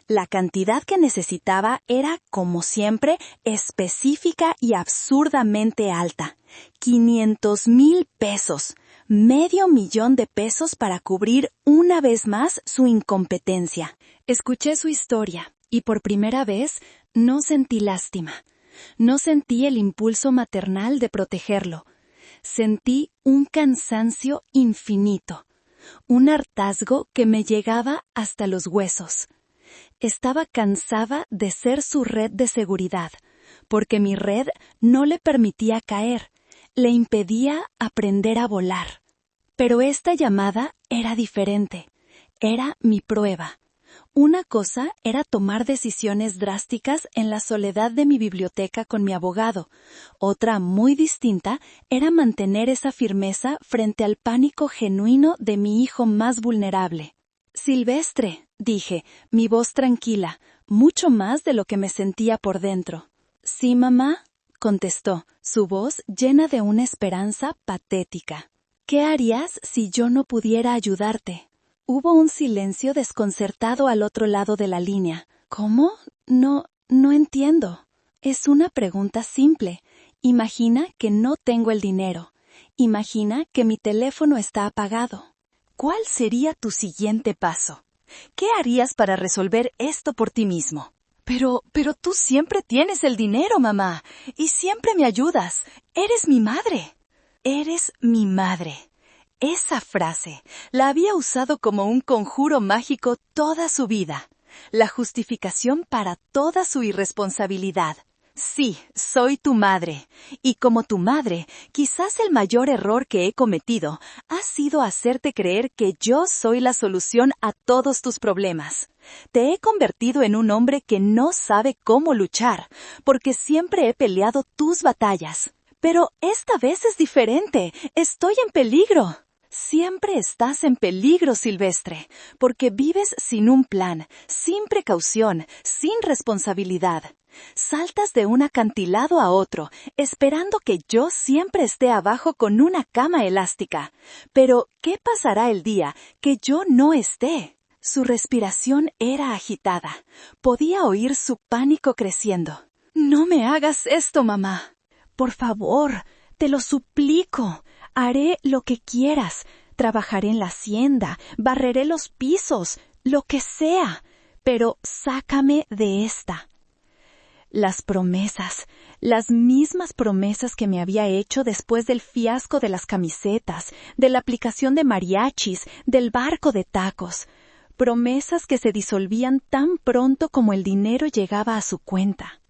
La cantidad que necesitaba era, como siempre, específica y absurdamente alta. 500,000 pesos. $500,000 para cubrir una vez más su incompetencia. Escuché su historia y por primera vez no sentí lástima. No sentí el impulso maternal de protegerlo. Sentí un cansancio infinito, un hartazgo que me llegaba hasta los huesos. Estaba cansada de ser su red de seguridad, porque mi red no le permitía caer, le impedía aprender a volar. Pero esta llamada era diferente, era mi prueba. Una cosa era tomar decisiones drásticas en la soledad de mi biblioteca con mi abogado. Otra, muy distinta, era mantener esa firmeza frente al pánico genuino de mi hijo más vulnerable. Silvestre, dije, mi voz tranquila, mucho más de lo que me sentía por dentro. Sí, mamá, contestó, su voz llena de una esperanza patética. ¿Qué harías si yo no pudiera ayudarte? Hubo un silencio desconcertado al otro lado de la línea. ¿Cómo? No entiendo. Es una pregunta simple. Imagina que no tengo el dinero. Imagina que mi teléfono está apagado. ¿Cuál sería tu siguiente paso? ¿Qué harías para resolver esto por ti mismo? Pero tú siempre tienes el dinero, mamá, y siempre me ayudas. Eres mi madre. Eres mi madre. Esa frase la había usado como un conjuro mágico toda su vida, la justificación para toda su irresponsabilidad. Sí, soy tu madre, y como tu madre, quizás el mayor error que he cometido ha sido hacerte creer que yo soy la solución a todos tus problemas. Te he convertido en un hombre que no sabe cómo luchar, porque siempre he peleado tus batallas. Pero esta vez es diferente, estoy en peligro. Siempre estás en peligro, Silvestre, porque vives sin un plan, sin precaución, sin responsabilidad. Saltas de un acantilado a otro, esperando que yo siempre esté abajo con una cama elástica. Pero, ¿qué pasará el día que yo no esté? Su respiración era agitada. Podía oír su pánico creciendo. No me hagas esto, mamá. Por favor, te lo suplico. Haré lo que quieras. Trabajaré en la hacienda, barreré los pisos, lo que sea. Pero sácame de esta. Las promesas, las mismas promesas que me había hecho después del fiasco de las camisetas, de la aplicación de mariachis, del barco de tacos. Promesas que se disolvían tan pronto como el dinero llegaba a su cuenta.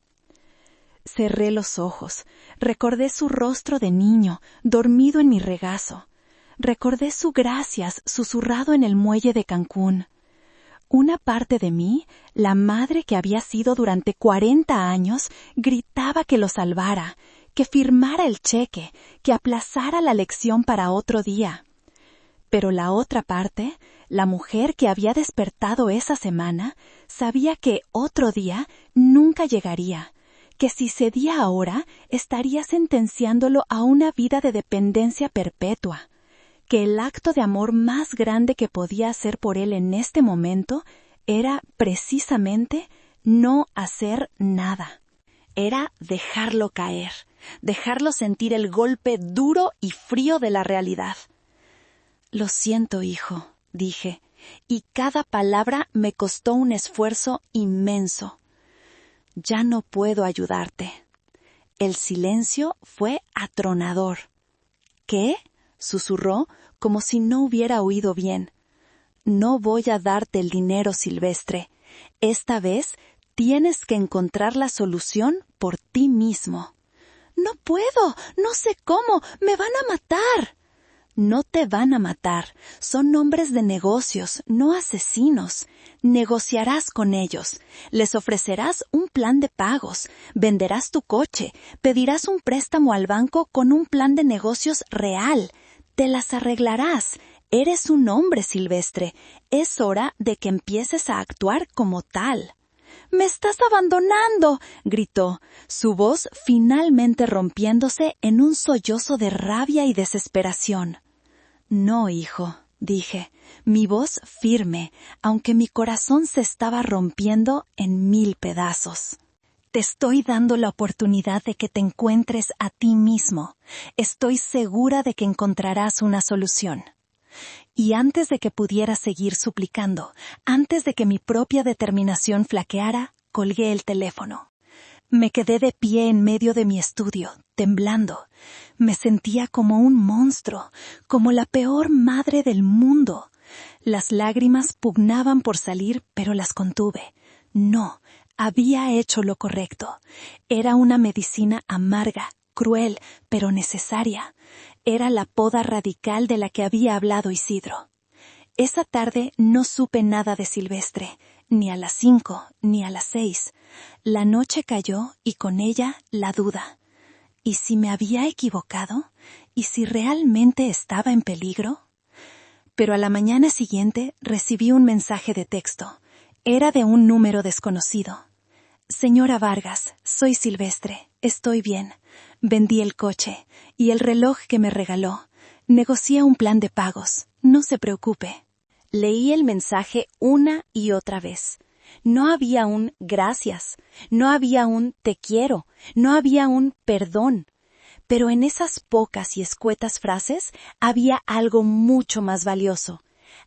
Cerré los ojos, recordé su rostro de niño, dormido en mi regazo. Recordé su gracias susurrado en el muelle de Cancún. Una parte de mí, la madre que había sido durante 40 años, gritaba que lo salvara, que firmara el cheque, que aplazara la lección para otro día. Pero la otra parte, la mujer que había despertado esa semana, sabía que otro día nunca llegaría, que si cedía ahora estaría sentenciándolo a una vida de dependencia perpetua, que el acto de amor más grande que podía hacer por él en este momento era precisamente no hacer nada. Era dejarlo caer, dejarlo sentir el golpe duro y frío de la realidad. Lo siento, hijo, dije, y cada palabra me costó un esfuerzo inmenso. Ya no puedo ayudarte. El silencio fue atronador. ¿Qué? Susurró, como si no hubiera oído bien. No voy a darte el dinero, Silvestre. Esta vez tienes que encontrar la solución por ti mismo. No puedo, no sé cómo, me van a matar. No te van a matar, son hombres de negocios, no asesinos. Negociarás con ellos, les ofrecerás un plan de pagos, venderás tu coche, pedirás un préstamo al banco con un plan de negocios real. Te las arreglarás, Eres un hombre, Silvestre. Es hora de que empieces a actuar como tal. «¡Me estás abandonando!», gritó, su voz finalmente rompiéndose en un sollozo de rabia y desesperación. «No, hijo», dije, mi voz firme, aunque mi corazón se estaba rompiendo en 1000 pedazos. «Te estoy dando la oportunidad de que te encuentres a ti mismo. Estoy segura de que encontrarás una solución». Y antes de que pudiera seguir suplicando, antes de que mi propia determinación flaqueara, colgué el teléfono. Me quedé de pie en medio de mi estudio, temblando. Me sentía como un monstruo, como la peor madre del mundo. Las lágrimas pugnaban por salir, pero las contuve. No, había hecho lo correcto. Era una medicina amarga, cruel, pero necesaria. Era la poda radical de la que había hablado Isidro. Esa tarde no supe nada de Silvestre, ni a las 5, ni a las 6. La noche cayó y con ella la duda. ¿Y si me había equivocado? ¿Y si realmente estaba en peligro? Pero a la mañana siguiente recibí un mensaje de texto. Era de un número desconocido. «Señora Vargas, soy Silvestre. Estoy bien. Vendí el coche y el reloj que me regaló. Negocié un plan de pagos. No se preocupe». Leí el mensaje una y otra vez. No había un gracias, no había un te quiero, no había un perdón. Pero en esas pocas y escuetas frases había algo mucho más valioso.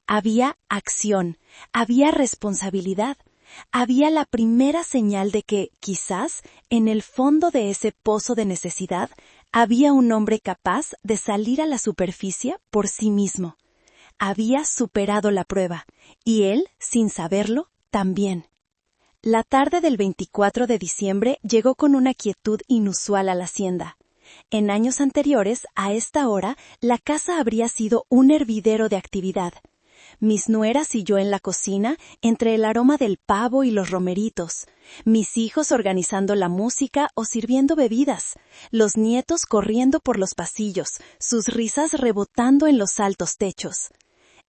Había acción, había responsabilidad. Había la primera señal de que, quizás, en el fondo de ese pozo de necesidad, había un hombre capaz de salir a la superficie por sí mismo. Había superado la prueba, y él, sin saberlo, también. La tarde del 24 de diciembre llegó con una quietud inusual a la hacienda. En años anteriores, a esta hora, la casa habría sido un hervidero de actividad. Mis nueras y yo en la cocina, entre el aroma del pavo y los romeritos. Mis hijos organizando la música o sirviendo bebidas. Los nietos corriendo por los pasillos, sus risas rebotando en los altos techos.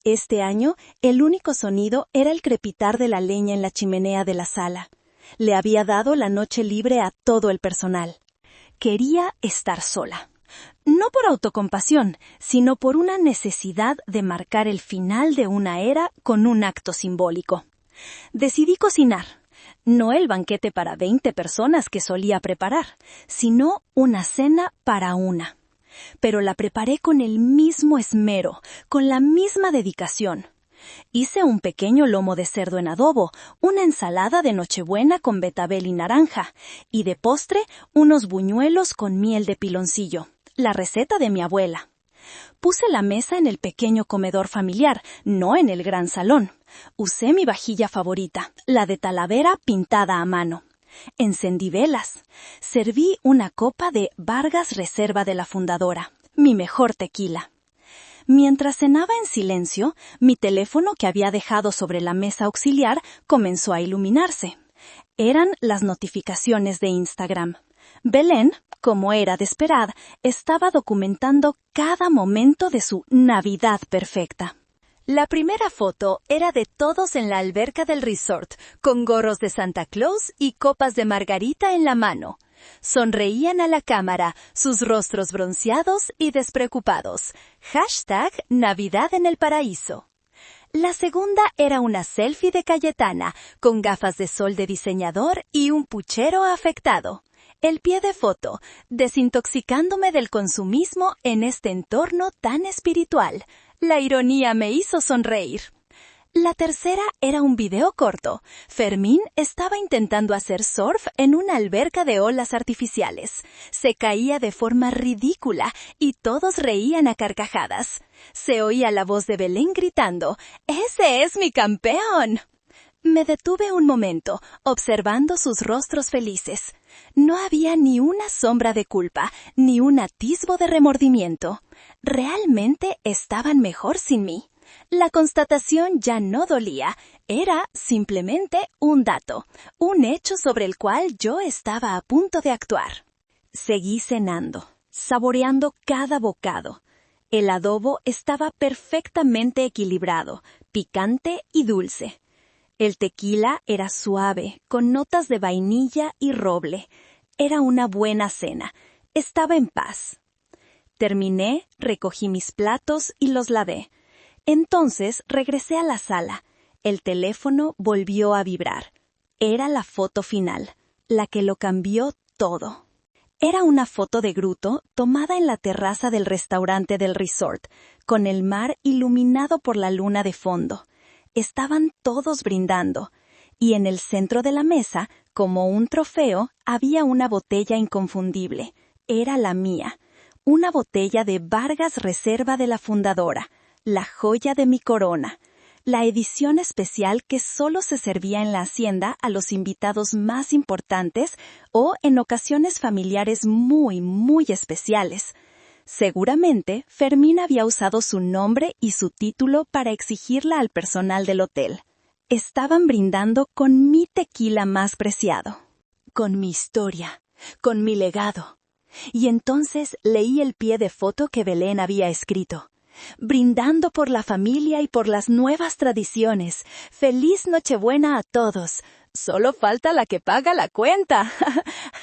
Este año, el único sonido era el crepitar de la leña en la chimenea de la sala. Le había dado la noche libre a todo el personal. Quería estar sola. No por autocompasión, sino por una necesidad de marcar el final de una era con un acto simbólico. Decidí cocinar, no el banquete para 20 personas que solía preparar, sino una cena para una. Pero la preparé con el mismo esmero, con la misma dedicación. Hice un pequeño lomo de cerdo en adobo, una ensalada de Nochebuena con betabel y naranja, y de postre unos buñuelos con miel de piloncillo, la receta de mi abuela. Puse la mesa en el pequeño comedor familiar, no en el gran salón. Usé mi vajilla favorita, la de Talavera pintada a mano. Encendí velas. Serví una copa de Vargas Reserva de la Fundadora, mi mejor tequila. Mientras cenaba en silencio, mi teléfono que había dejado sobre la mesa auxiliar comenzó a iluminarse. Eran las notificaciones de Instagram. Belén, como era de esperar, estaba documentando cada momento de su Navidad perfecta. La primera foto era de todos en la alberca del resort, con gorros de Santa Claus y copas de margarita en la mano. Sonreían a la cámara, sus rostros bronceados y despreocupados. #Navidad en el paraíso. La segunda era una selfie de Cayetana, con gafas de sol de diseñador y un puchero afectado. El pie de foto, desintoxicándome del consumismo en este entorno tan espiritual. La ironía me hizo sonreír. La tercera era un video corto. Fermín estaba intentando hacer surf en una alberca de olas artificiales. Se caía de forma ridícula y todos reían a carcajadas. Se oía la voz de Belén gritando: «¡Ese es mi campeón!». Me detuve un momento, observando sus rostros felices. No había ni una sombra de culpa, ni un atisbo de remordimiento. Realmente estaban mejor sin mí. La constatación ya no dolía, era simplemente un dato, un hecho sobre el cual yo estaba a punto de actuar. Seguí cenando, saboreando cada bocado. El adobo estaba perfectamente equilibrado, picante y dulce. El tequila era suave, con notas de vainilla y roble. Era una buena cena. Estaba en paz. Terminé, recogí mis platos y los lavé. Entonces regresé a la sala. El teléfono volvió a vibrar. Era la foto final, la que lo cambió todo. Era una foto de Gruto tomada en la terraza del restaurante del resort, con el mar iluminado por la luna de fondo. Estaban todos brindando, y en el centro de la mesa, como un trofeo, había una botella inconfundible. Era la mía. Una botella de Vargas Reserva de la fundadora, la joya de mi corona. La edición especial que solo se servía en la hacienda a los invitados más importantes o en ocasiones familiares muy, muy especiales. Seguramente, Fermín había usado su nombre y su título para exigirla al personal del hotel. Estaban brindando con mi tequila más preciado, con mi historia, con mi legado. Y entonces leí el pie de foto que Belén había escrito. Brindando por la familia y por las nuevas tradiciones. ¡Feliz Nochebuena a todos! Solo falta la que paga la cuenta.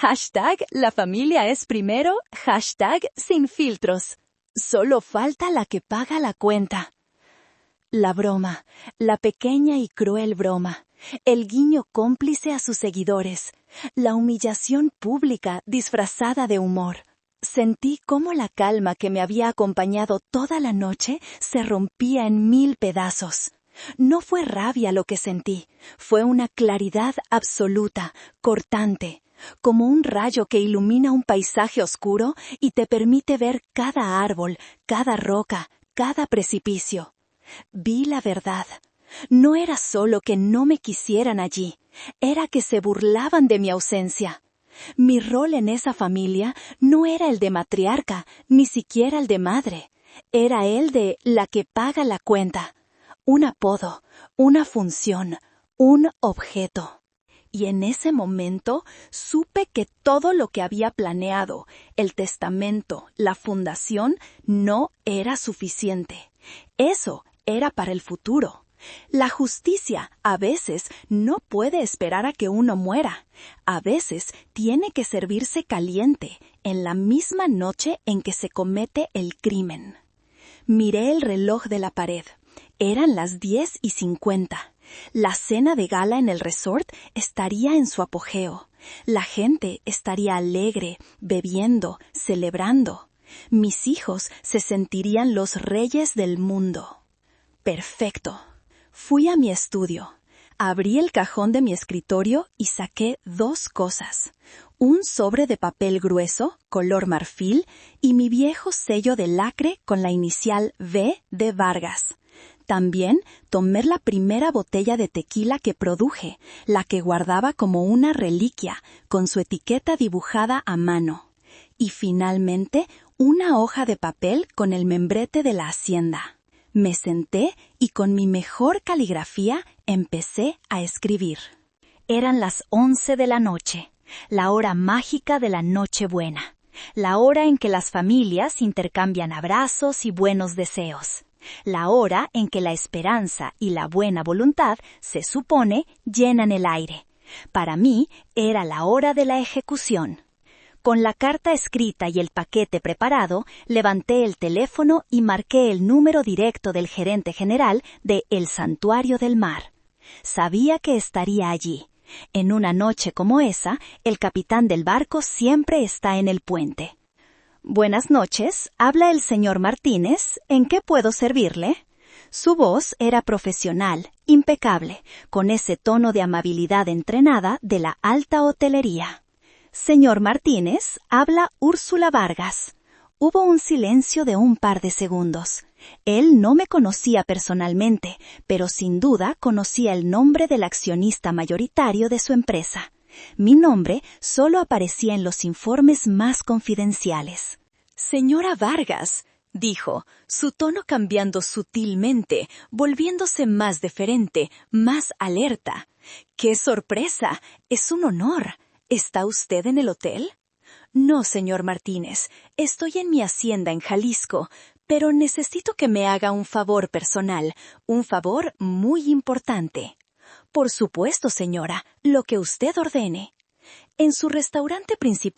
Hashtag la familia es primero. Hashtag sin filtros. Solo falta la que paga la cuenta. La broma, la pequeña y cruel broma. El guiño cómplice a sus seguidores. La humillación pública disfrazada de humor. Sentí cómo la calma que me había acompañado toda la noche se rompía en 1000 pedazos. No fue rabia lo que sentí, fue una claridad absoluta, cortante, como un rayo que ilumina un paisaje oscuro y te permite ver cada árbol, cada roca, cada precipicio. Vi la verdad. No era solo que no me quisieran allí, era que se burlaban de mi ausencia. Mi rol en esa familia no era el de matriarca, ni siquiera el de madre. Era el de la que paga la cuenta. Un apodo, una función, un objeto. Y en ese momento supe que todo lo que había planeado, el testamento, la fundación, no era suficiente. Eso era para el futuro. La justicia, a veces, no puede esperar a que uno muera. A veces, tiene que servirse caliente, en la misma noche en que se comete el crimen. Miré el reloj de la pared. Eran las 10:50. La cena de gala en el resort estaría en su apogeo. La gente estaría alegre, bebiendo, celebrando. Mis hijos se sentirían los reyes del mundo. Perfecto. Fui a mi estudio. Abrí el cajón de mi escritorio y saqué 2 cosas. Un sobre de papel grueso, color marfil, y mi viejo sello de lacre con la inicial V de Vargas. También tomé la primera botella de tequila que produje, la que guardaba como una reliquia, con su etiqueta dibujada a mano. Y finalmente, una hoja de papel con el membrete de la hacienda. Me senté y con mi mejor caligrafía empecé a escribir. Eran las 11 de la noche, la hora mágica de la Nochebuena, la hora en que las familias intercambian abrazos y buenos deseos, la hora en que la esperanza y la buena voluntad, se supone, llenan el aire. Para mí era la hora de la ejecución. Con la carta escrita y el paquete preparado, levanté el teléfono y marqué el número directo del gerente general de El Santuario del Mar. Sabía que estaría allí. En una noche como esa, el capitán del barco siempre está en el puente. «Buenas noches, habla el señor Martínez. ¿En qué puedo servirle?» Su voz era profesional, impecable, con ese tono de amabilidad entrenada de la alta hotelería. «Señor Martínez, habla Úrsula Vargas». Hubo un silencio de un par de segundos. Él no me conocía personalmente, pero sin duda conocía el nombre del accionista mayoritario de su empresa. Mi nombre solo aparecía en los informes más confidenciales. «Señora Vargas», dijo, su tono cambiando sutilmente, volviéndose más deferente, más alerta. «¡Qué sorpresa! Es un honor. ¿Está usted en el hotel?» «No, señor Martínez. Estoy en mi hacienda en Jalisco, Pero necesito que me haga un favor personal, un favor muy importante. Por supuesto, señora, lo que usted ordene. En su restaurante principal